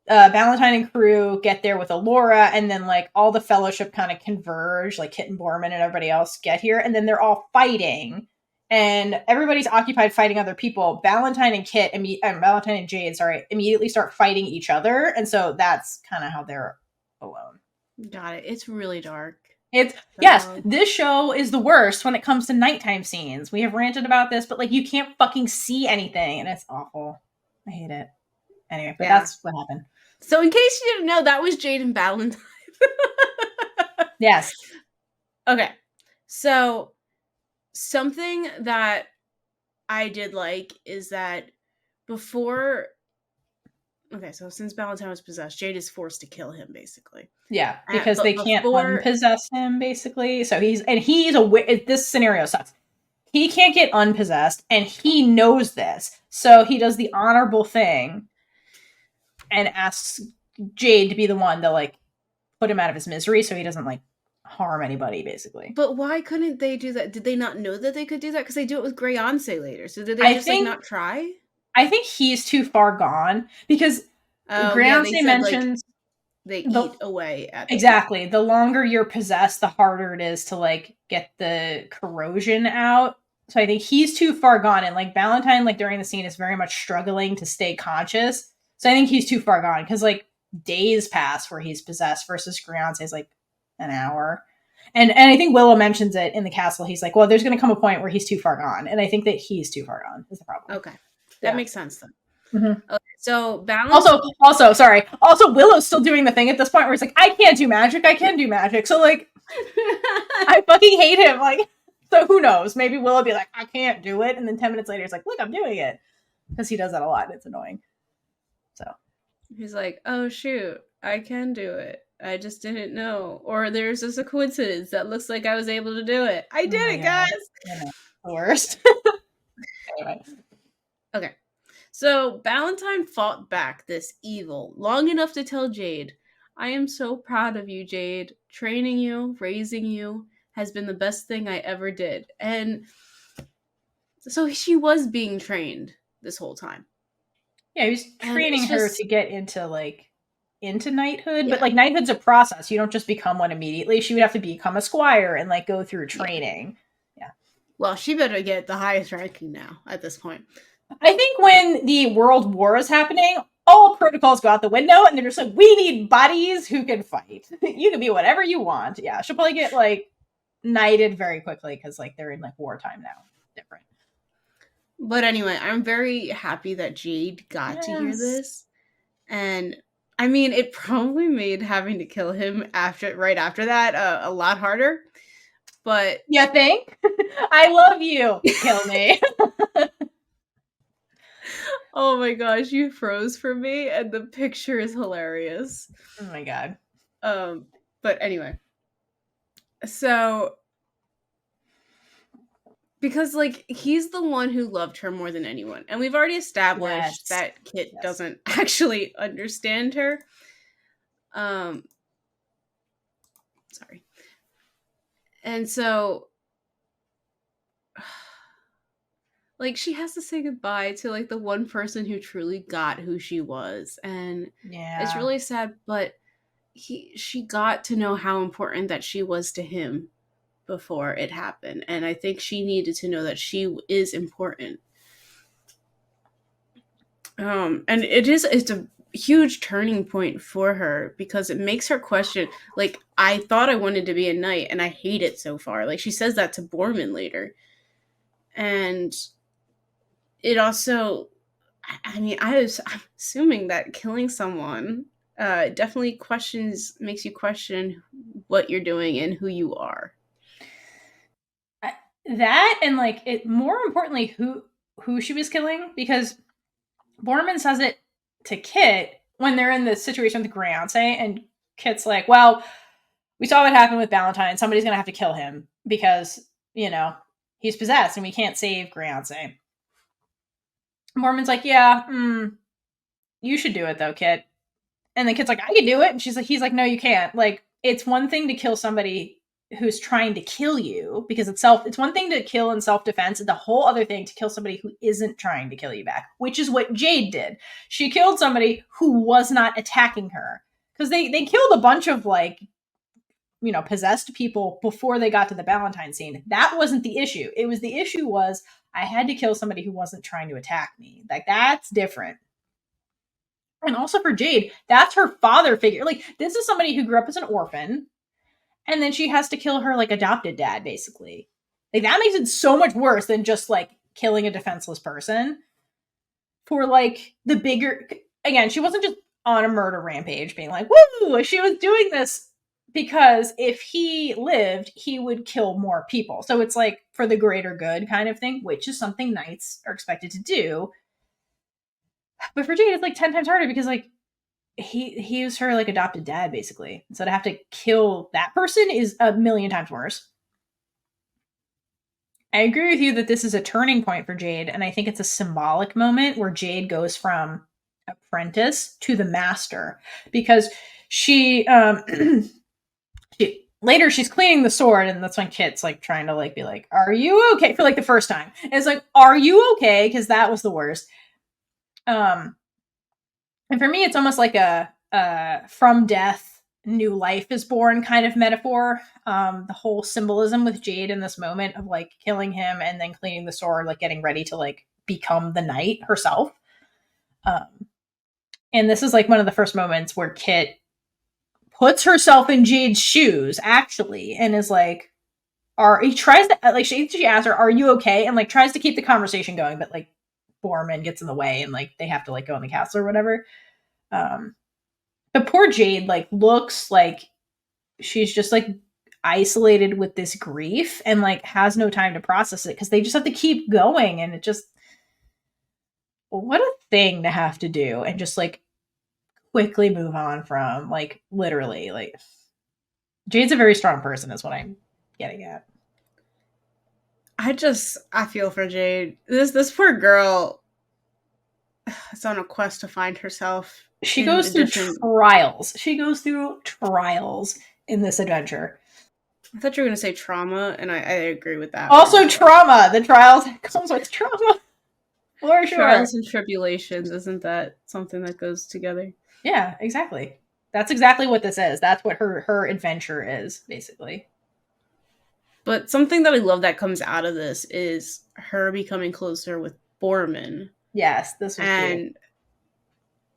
Valentine and crew get there with Allura, and then, like, all the Fellowship kind of converge, like, Kit and Boorman and everybody else get here, and then they're all fighting, and everybody's occupied fighting other people. Valentine and Jade, immediately start fighting each other, and so that's kind of how they're alone. Got it. It's really dark. Yes, this show is the worst when it comes to nighttime scenes. We have ranted about this, but like you can't fucking see anything, and it's awful. I hate it. Anyway, but that's what happened. So in case you didn't know, that was Jade and Valentine. Yes. Okay. So something that I did like is that before... Okay, so since Valentine was possessed, Jade is forced to kill him, basically. Yeah, because they can't unpossess him, basically. So he's aware. This scenario sucks. He can't get unpossessed, and he knows this. So he does the honorable thing and asks Jade to be the one to, like, put him out of his misery so he doesn't, like, harm anybody, basically. But why couldn't they do that? Did they not know that they could do that? Because they do it with Greyonce later. So did they just not try? I think he's too far gone because Greyonce mentions they eat away at exactly. The longer you're possessed, the harder it is to, like, get the corrosion out. So I think he's too far gone, and like Valentine, like during the scene, is very much struggling to stay conscious. So I think he's too far gone because like days pass where he's possessed versus Greyonce is like an hour. And I think Willow mentions it in the castle. He's like, well, there's going to come a point where he's too far gone, and I think that he's too far gone is the problem. Okay. That makes sense then. Mm-hmm. Okay, so Valentine... Also, Willow's still doing the thing at this point where he's like, I can't do magic, I can do magic. So, like, I fucking hate him. Like, so who knows? Maybe Willow will be like, I can't do it. And then 10 minutes later, he's like, look, I'm doing it. Because he does that a lot. And it's annoying. So. He's like, oh, shoot, I can do it. I just didn't know. Or there's just a coincidence that looks like I was able to do it. I did it, guys. Yeah, the worst. Anyway. Okay. So Valentine fought back this evil long enough to tell Jade, I am so proud of you, Jade. Training you, raising you has been the best thing I ever did. And so she was being trained this whole time. Yeah, he was training her to get into knighthood. Yeah. But like knighthood's a process. You don't just become one immediately. She would have to become a squire and like go through training. Yeah. Well, she better get the highest ranking now at this point. I think when the World War is happening, all protocols go out the window, and they're just like, we need bodies who can fight. You can be whatever you want. Yeah, she'll probably get, like, knighted very quickly, because, like, they're in, like, wartime now. Different. But anyway, I'm very happy that Jade got to hear this. And, I mean, it probably made having to kill him right after that a lot harder. But... You think? I love you. Kill me. Oh my gosh, you froze for me, and the picture is hilarious. Oh my god. But anyway. So, because, like, he's the one who loved her more than anyone. And we've already established that Kit doesn't actually understand her. Sorry. And so... like, she has to say goodbye to, like, the one person who truly got who she was. And it's really sad, but she got to know how important that she was to him before it happened. And I think she needed to know that she is important. And it's a huge turning point for her because it makes her question, like, I thought I wanted to be a knight and I hate it so far. Like, she says that to Boorman later. And... it also, I mean, I'm assuming that killing someone definitely makes you question what you're doing and who you are. That and like it. More importantly, who she was killing, because Boorman says it to Kit when they're in this situation with Grance, and Kit's like, well, we saw what happened with Valentine. Somebody's going to have to kill him because, you know, he's possessed and we can't save Grance. Boorman's like, yeah, you should do it though, Kit. And the Kit's like, I can do it. And he's like, no, you can't. Like, it's one thing to kill somebody who's trying to kill you because it's one thing to kill in self-defense, and the whole other thing to kill somebody who isn't trying to kill you back, which is what Jade did. She killed somebody who was not attacking her, because they killed a bunch of, like, you know, possessed people before they got to the Valentine scene. That wasn't the issue. The issue was I had to kill somebody who wasn't trying to attack me. Like, that's different. And also for Jade, that's her father figure. Like, this is somebody who grew up as an orphan, and then she has to kill her, like, adopted dad, basically. Like, that makes it so much worse than just, like, killing a defenseless person. For, like, the bigger... Again, she wasn't just on a murder rampage being like, woo! She was doing this because if he lived, he would kill more people. So it's, like, for the greater good kind of thing, which is something knights are expected to do. But for Jade, it's, like, 10 times harder because, like, he was her, like, adopted dad, basically. So to have to kill that person is a million times worse. I agree with you that this is a turning point for Jade, and I think it's a symbolic moment where Jade goes from apprentice to the master, because she later she's cleaning the sword, and that's when Kit's, like, trying to, like, be like, are you okay? For, like, the first time. And it's like, are you okay? Because that was the worst. And for me, it's almost like a from death, new life is born kind of metaphor. The whole symbolism with Jade in this moment of, like, killing him and then cleaning the sword, like, getting ready to, like, become the knight herself. And this is, like, one of the first moments where Kit puts herself in Jade's shoes, actually, and is like, he tries to, like, she asks her, are you okay? And, like, tries to keep the conversation going, but, like, Boorman gets in the way, and, like, they have to, like, go in the castle or whatever. But poor Jade, like, looks like she's just, like, isolated with this grief and, like, has no time to process it because they just have to keep going, and it just, what a thing to have to do and just, like, quickly move on from, like, literally, like, Jade's a very strong person is what I'm getting at. I feel for Jade. This poor girl is on a quest to find herself. She goes through trials. She goes through trials in this adventure. I thought you were going to say trauma, and I agree with that. Also trauma. The trials comes with trauma. For sure. Trials and tribulations, isn't that something that goes together? Yeah, exactly. That's exactly what this is. That's what her adventure is, basically. But something that I love that comes out of this is her becoming closer with Boorman. Yes, this was and cool.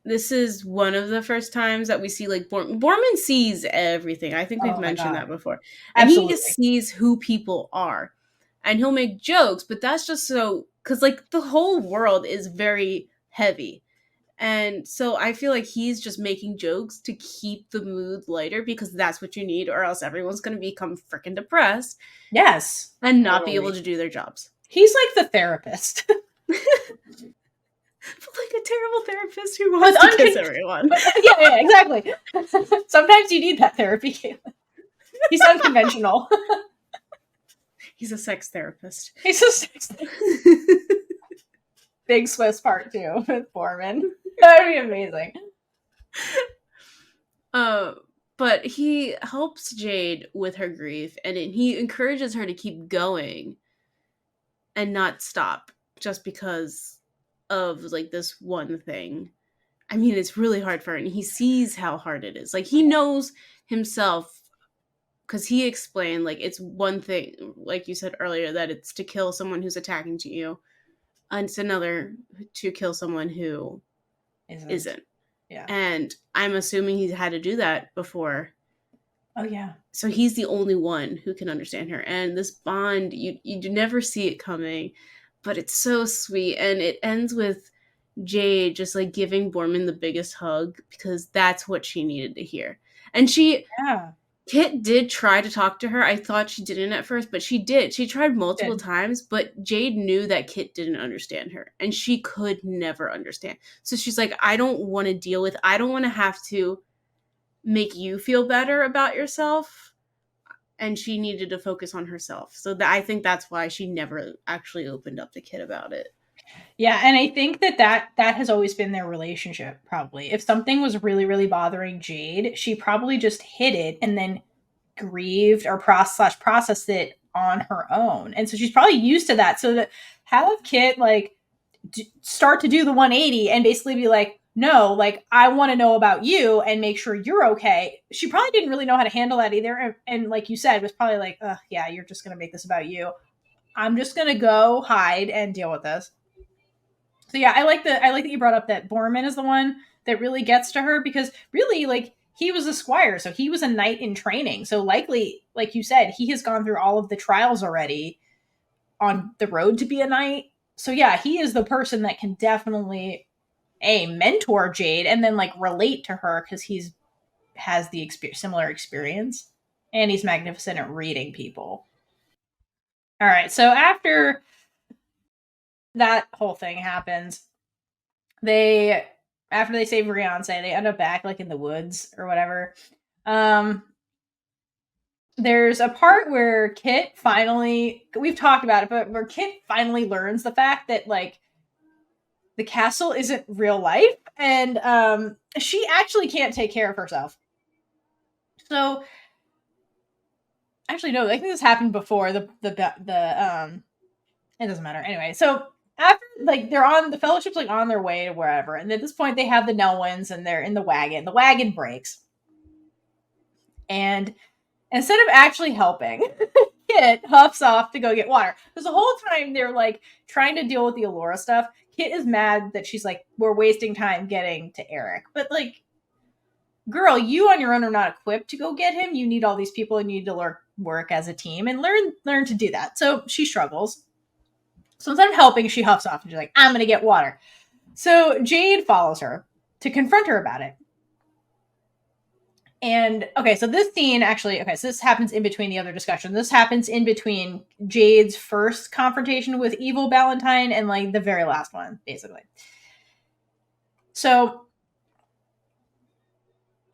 This is one of the first times that we see, like, Boorman sees everything. I think we've mentioned that before. And Absolutely. He just sees who people are. And he'll make jokes, but that's just so... Because, like, the whole world is very heavy. And so I feel like he's just making jokes to keep the mood lighter because that's what you need, or else everyone's going to become freaking depressed. Yes. And not be able to do their jobs. He's like the therapist. But, like, a terrible therapist who wants to kiss everyone. Yeah, exactly. Sometimes you need that therapy. He's unconventional. He's a sex therapist. He's a sex therapist. Big Swiss part 2 with Boorman. That would be amazing. But he helps Jade with her grief, and he encourages her to keep going and not stop just because of, like, this one thing. I mean, it's really hard for her, and he sees how hard it is. Like, he knows himself, because he explained, like, it's one thing, like you said earlier, that it's to kill someone who's attacking to you, and it's another to kill someone who isn't. Yeah. And I'm assuming he's had to do that before. Oh, yeah. So he's the only one who can understand her. And this bond, you never see it coming, but it's so sweet. And it ends with Jade just, like, giving Boorman the biggest hug because that's what she needed to hear. And she Kit did try to talk to her. I thought she didn't at first, but she did. She tried multiple times, but Jade knew that Kit didn't understand her, and she could never understand. So she's like, I don't want to have to make you feel better about yourself. And she needed to focus on herself. So I think that's why she never actually opened up to Kit about it. Yeah, and I think that has always been their relationship, probably. If something was really, really bothering Jade, she probably just hid it and then grieved or processed it on her own. And so she's probably used to that. So that have Kit like start to do the 180 and basically be like, no, like I want to know about you and make sure you're okay. She probably didn't really know how to handle that either. And like you said, was probably like, yeah, you're just going to make this about you. I'm just going to go hide and deal with this. So yeah, I like that you brought up that Boorman is the one that really gets to her, because really, like, he was a squire, so he was a knight in training. So likely, like you said, he has gone through all of the trials already on the road to be a knight. So yeah, he is the person that can definitely mentor Jade and then like relate to her, because he's has the similar experience, and he's magnificent at reading people. All right, so after that whole thing happens, after they save Riance, they end up back like in the woods or whatever. There's a part where Kit finally, we've talked about it, but where Kit finally learns the fact that like the castle isn't real life, and she actually can't take care of herself. So actually, no, I think this happened before the it doesn't matter anyway. So after like they're on the fellowship's like on their way to wherever, and at this point they have the Nelwyns and they're in the wagon. The wagon breaks, and instead of actually helping, Kit huffs off to go get water. Because the whole time they're like trying to deal with the Allura stuff, Kit is mad that she's like, we're wasting time getting to Airk. But like, girl, you on your own are not equipped to go get him. You need all these people and you need to work as a team and learn to do that. So she struggles. So instead of helping, she huffs off and she's like, I'm going to get water. So Jade follows her to confront her about it. And okay, so this scene actually, so this happens in between the other discussion. This happens in between Jade's first confrontation with evil Valentine and like the very last one, basically. So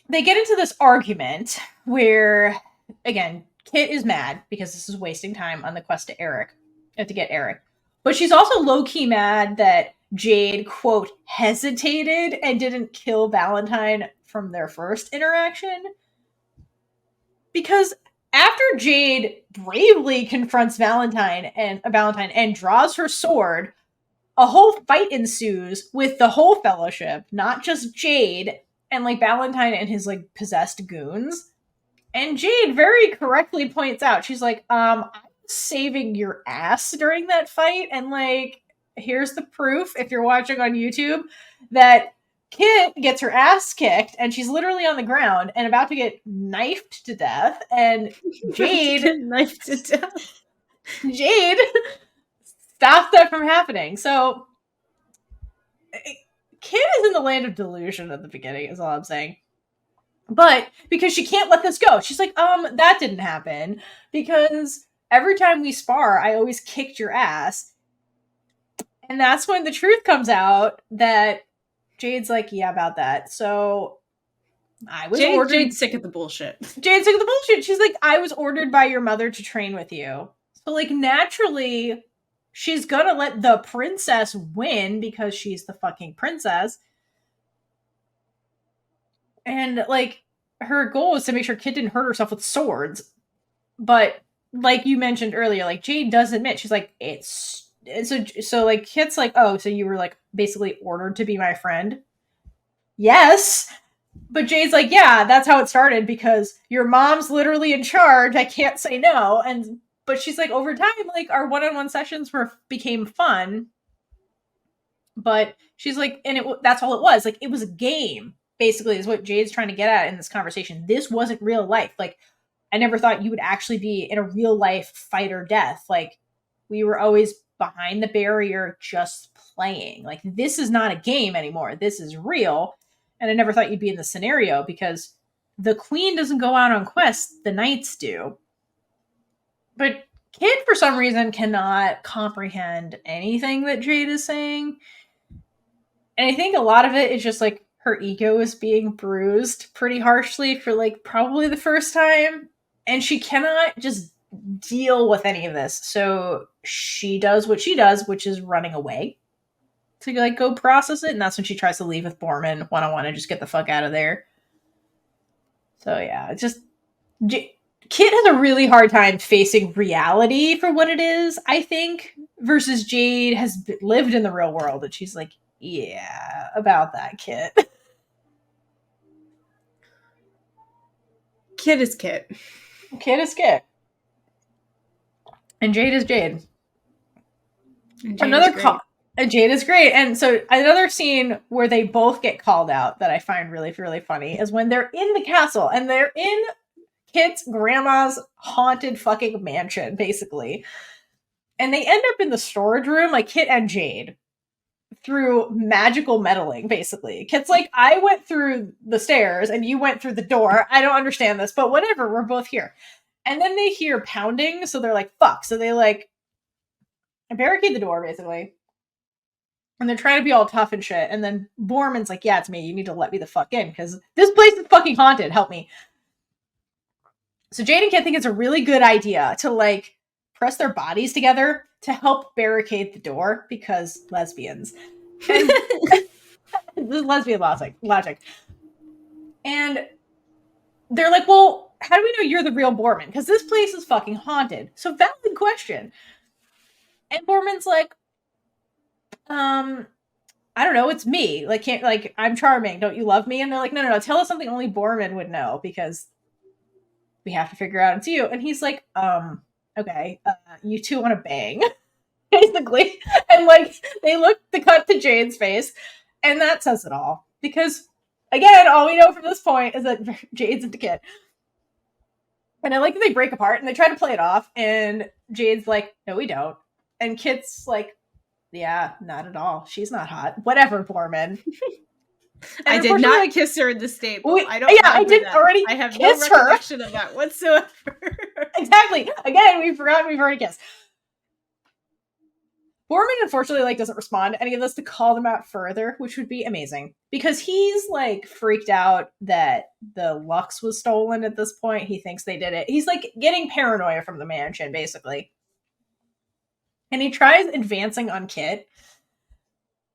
they get into this argument where, again, Kit is mad because this is wasting time on the quest to get Airk. But she's also low-key mad that Jade, quote, hesitated and didn't kill Valentine from their first interaction. Because after Jade bravely confronts Valentine and draws her sword, a whole fight ensues with the whole fellowship, not just Jade, and like Valentine and his like possessed goons. And Jade very correctly points out, she's like, I was saving your ass during that fight, and like, here's the proof, if you're watching on YouTube, that Kit gets her ass kicked and she's literally on the ground and about to get knifed to death, and Jade knifed to death. Jade stops that from happening. So Kit is in the land of delusion at the beginning, is all I'm saying. But because she can't let this go, she's like, that didn't happen because every time we spar, I always kicked your ass. And that's when the truth comes out that Jade's like, yeah, about that. So I was ordered. Jade's sick of the bullshit. Jade's sick of the bullshit. She's like, I was ordered by your mother to train with you. So like, naturally, she's gonna let the princess win because she's the fucking princess. And like, her goal was to make sure Kit didn't hurt herself with swords. But like you mentioned earlier, like Jade does admit, she's like, so like Kit's like, oh, so you were like basically ordered to be my friend? Yes. But Jade's like, yeah, that's how it started because your mom's literally in charge. I can't say no. But she's like, over time, like our one-on-one sessions became fun. But she's like, and that's all it was. Like, it was a game, basically, is what Jade's trying to get at in this conversation. This wasn't real life. Like, I never thought you would actually be in a real life fight or death. Like, we were always behind the barrier just playing. Like, this is not a game anymore. This is real. And I never thought you'd be in this scenario because the queen doesn't go out on quests, the knights do. But Kit, for some reason, cannot comprehend anything that Jade is saying. And I think a lot of it is just like her ego is being bruised pretty harshly for like probably the first time. And she cannot just deal with any of this. So she does what she does, which is running away to like go process it. And that's when she tries to leave with Boorman one-on-one and just get the fuck out of there. So yeah, it's just Kit has a really hard time facing reality for what it is, I think, versus Jade has lived in the real world and she's like, yeah, about that, Kit. Kit is Kit. Kit is Kit. And Jade is Jade. And Jade is great. And so another scene where they both get called out that I find really, really funny is when they're in the castle and they're in Kit's grandma's haunted fucking mansion, basically. And they end up in the storage room, like Kit and Jade, through magical meddling, basically. Kit's like, I went through the stairs and you went through the door. I don't understand this, but whatever, we're both here. And then they hear pounding, so they're like, fuck. So they like barricade the door, basically. And they're trying to be all tough and shit. And then Boorman's like, yeah, it's me. You need to let me the fuck in, because this place is fucking haunted. Help me. So Jade and Kit think it's a really good idea to like press their bodies together to help barricade the door, because lesbians. And this is lesbian logic. And they're like, well, how do we know you're the real Boorman? Because this place is fucking haunted. So valid question. And Boorman's like, I don't know, it's me. Like, I'm charming. Don't you love me? And they're like, no, tell us something only Boorman would know, because we have to figure out it's you. And he's like, okay, you two want to bang, basically. And like, they cut to Jade's face, and that says it all. Because, again, all we know from this point is that Jade's into Kit. And I like that they break apart, and they try to play it off, and Jade's like, no, we don't. And Kit's like, yeah, not at all. She's not hot. Whatever, Boorman. I did not kiss her in the stable. I didn't that. Already I have kiss no recollection of that whatsoever. Exactly. Again, we've forgotten we've already kissed. Boorman, unfortunately, like, doesn't respond to any of this to call them out further, which would be amazing. Because he's, like, freaked out that the Lux was stolen at this point. He thinks they did it. He's, like, getting paranoia from the mansion, basically. And he tries advancing on Kit.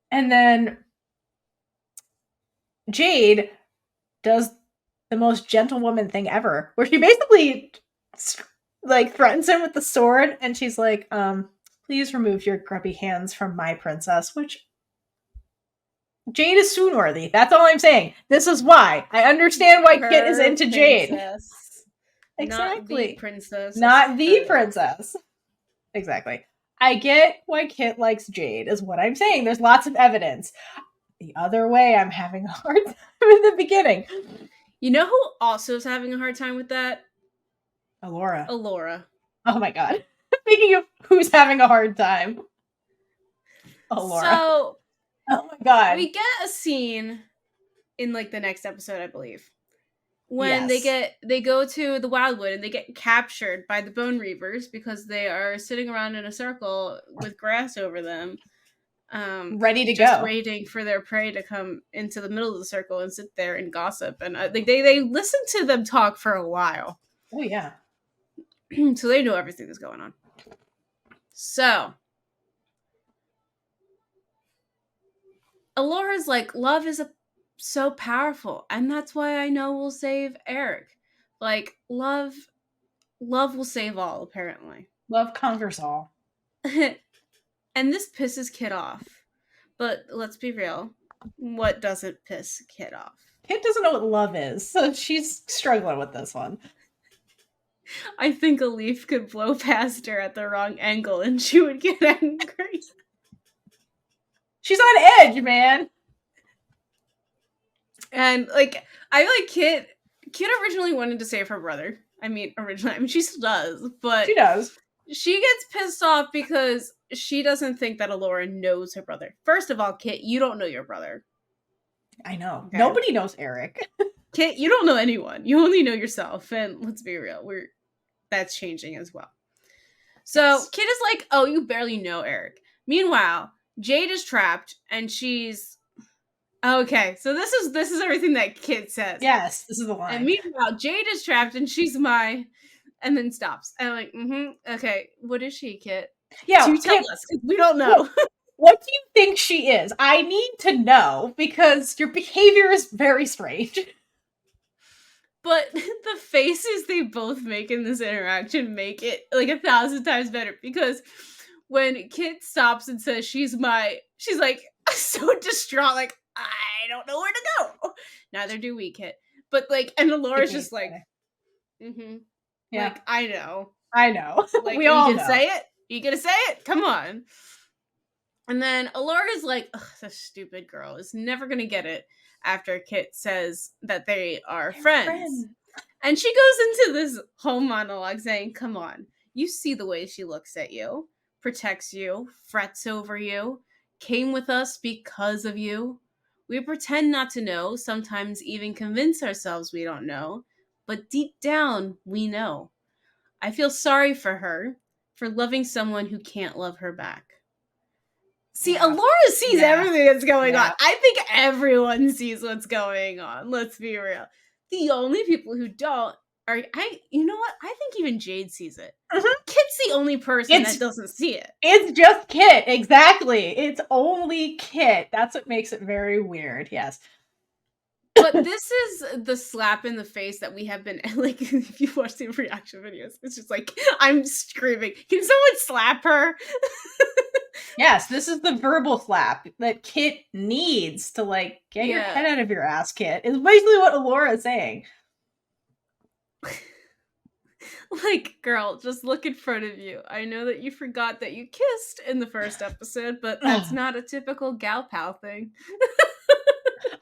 And then Jade does the most gentlewoman thing ever, where she basically, like, threatens him with the sword, and she's like, please remove your grubby hands from my princess, which Jade is swoon-worthy. That's all I'm saying. This is why. I understand why Kit is into Jade. Exactly. Not the princess. Not the princess. Exactly. I get why Kit likes Jade, is what I'm saying. There's lots of evidence. The other way, I'm having a hard time in the beginning. You know who also is having a hard time with that? Alora. Oh my god. Speaking of who's having a hard time. Alora. So, oh my god. We get a scene in, like, the next episode, I believe, when they go to the Wildwood and they get captured by the Bone Reavers because they are sitting around in a circle with grass over them, ready to just go, waiting for their prey to come into the middle of the circle and sit there and gossip. And they listen to them talk for a while. Oh yeah. So they know everything that's going on. So Alora's like, love is so powerful, and that's why I know we'll save Airk. Like, love will save all, apparently. Love conquers all. And this pisses Kit off. But let's be real. What doesn't piss Kit off? Kit doesn't know what love is, so she's struggling with this one. I think a leaf could blow past her at the wrong angle and she would get angry. She's on edge, man. And, like, I like Kit. Kit originally wanted to save her brother. She still does, but she does. She gets pissed off because she doesn't think that Alora knows her brother. First of all, Kit, you don't know your brother. I know. Okay. Nobody knows Airk. Kit, you don't know anyone. You only know yourself. And let's be real, that's changing as well. So yes. Kit is like, oh, you barely know Airk. Meanwhile, Jade is trapped and she's okay. So this is everything that Kit says. Yes, this is the line. And meanwhile, Jade is trapped and she's and then stops. And I'm like, okay, what is she, Kit? Yeah, do tell us. We don't know. What do you think she is? I need to know because your behavior is very strange. But the faces they both make in this interaction make it like 1,000 times better, because when Kit stops and says she's like so distraught, like, I don't know where to go. Neither do we, Kit. But like, and Alora's just like, yeah, like, I know. Like, we all know. Say it? You gonna say it? Come on. And then Alora's like, ugh, this stupid girl is never gonna get it after Kit says that they are friends. And she goes into this whole monologue saying, come on, you see the way she looks at you, protects you, frets over you, came with us because of you. We pretend not to know, sometimes even convince ourselves we don't know, but deep down, we know. I feel sorry for her, for loving someone who can't love her back. See, Alora sees everything that's going on. I think everyone sees what's going on. Let's be real. The only people who don't are, you know what? I think even Jade sees it. Kit's the only person that doesn't see it. It's just Kit. Exactly. It's only Kit. That's what makes it very weird. Yes. But this is the slap in the face that we have been, like, if you watch the reaction videos, it's just like, I'm screaming, can someone slap her? Yes, this is the verbal slap that Kit needs to, like, get your head out of your ass, Kit. Is basically what Alora is saying. Like, girl, just look in front of you. I know that you forgot that you kissed in the first episode, but that's not a typical gal pal thing.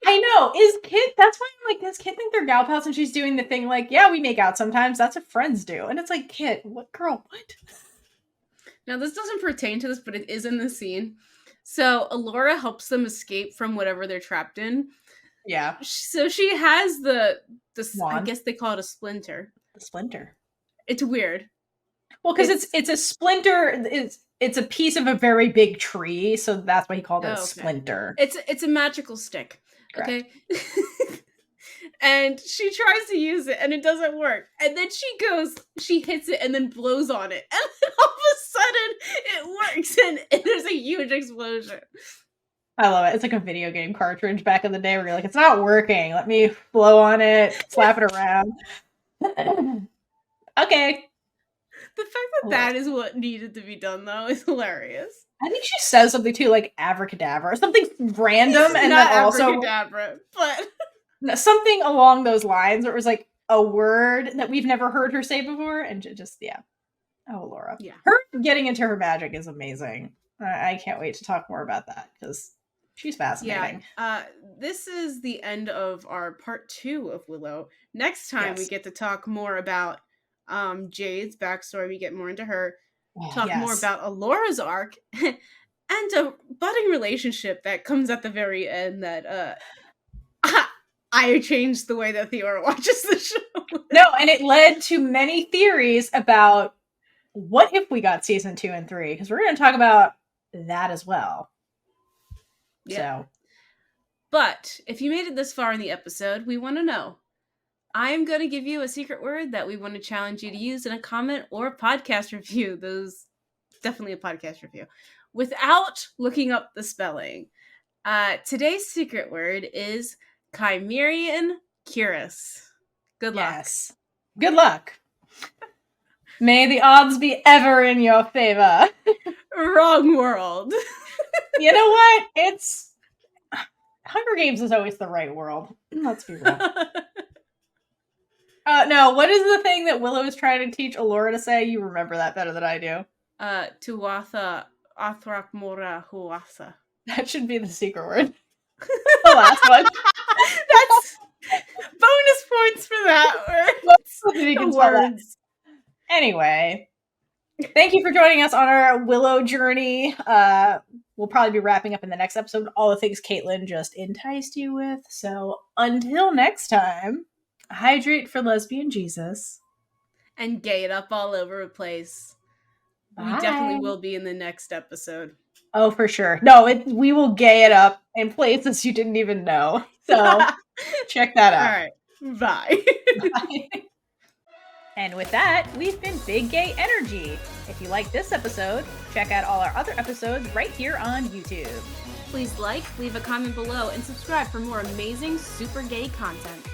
I know. Is Kit, that's why I'm like, does Kit think they're gal pals and she's doing the thing like, yeah, we make out sometimes. That's what friends do. And it's like, Kit, what, girl, what? Now, this doesn't pertain to this, but it is in the scene. So, Alora helps them escape from whatever they're trapped in. Yeah. So, she has the wand. I guess they call it a splinter. The splinter. It's weird. Well, because it's a splinter. It's a piece of a very big tree, so that's why he called it a splinter. It's a magical stick. Correct. Okay. And she tries to use it and it doesn't work. And then she hits it and then blows on it. And then all of a sudden it works and there's a huge explosion. I love it. It's like a video game cartridge back in the day where you're like, it's not working. Let me blow on it, slap it around. Okay. The fact that is what needed to be done, though, is hilarious. I think she says something too, like abracadabra or something random, and then also abracadabra, but something along those lines. Where it was like a word that we've never heard her say before, and just Oh, Laura. Yeah, her getting into her magic is amazing. I can't wait to talk more about that because she's fascinating. Yeah. This is the end of our part 2 of Willow. Next time we get to talk more about Jade's backstory. We get more into her. Talk more about Alora's arc and a budding relationship that comes at the very end that I changed the way that Theora watches the show. No, and it led to many theories about what if we got season 2 and 3, because we're going to talk about that as well. Yeah. So, but if you made it this far in the episode, we want to know. I'm going to give you a secret word that we want to challenge you to use in a comment or a podcast review. Those definitely a podcast review without looking up the spelling. Today's secret word is Chimerian Curus. Good luck. Yes. Good luck. May the odds be ever in your favor. Wrong world. You know what? It's Hunger Games is always the right world. Let's be real. No, what is the thing that Willow is trying to teach Alora to say? You remember that better than I do. Tuatha Athrakmora Huasa. That should be the secret word. The last one. That's bonus points for that word. Words. Anyway, thank you for joining us on our Willow journey. we'll probably be wrapping up in the next episode all the things Kaitlynn just enticed you with. So until next time, hydrate for lesbian Jesus. And gay it up all over the place. Bye. We definitely will be in the next episode. Oh, for sure. No, we will gay it up in places you didn't even know. So check that out. All right. Bye. Bye. And with that, we've been Big Gay Energy. If you like this episode, check out all our other episodes right here on YouTube. Please like, leave a comment below, and subscribe for more amazing super gay content.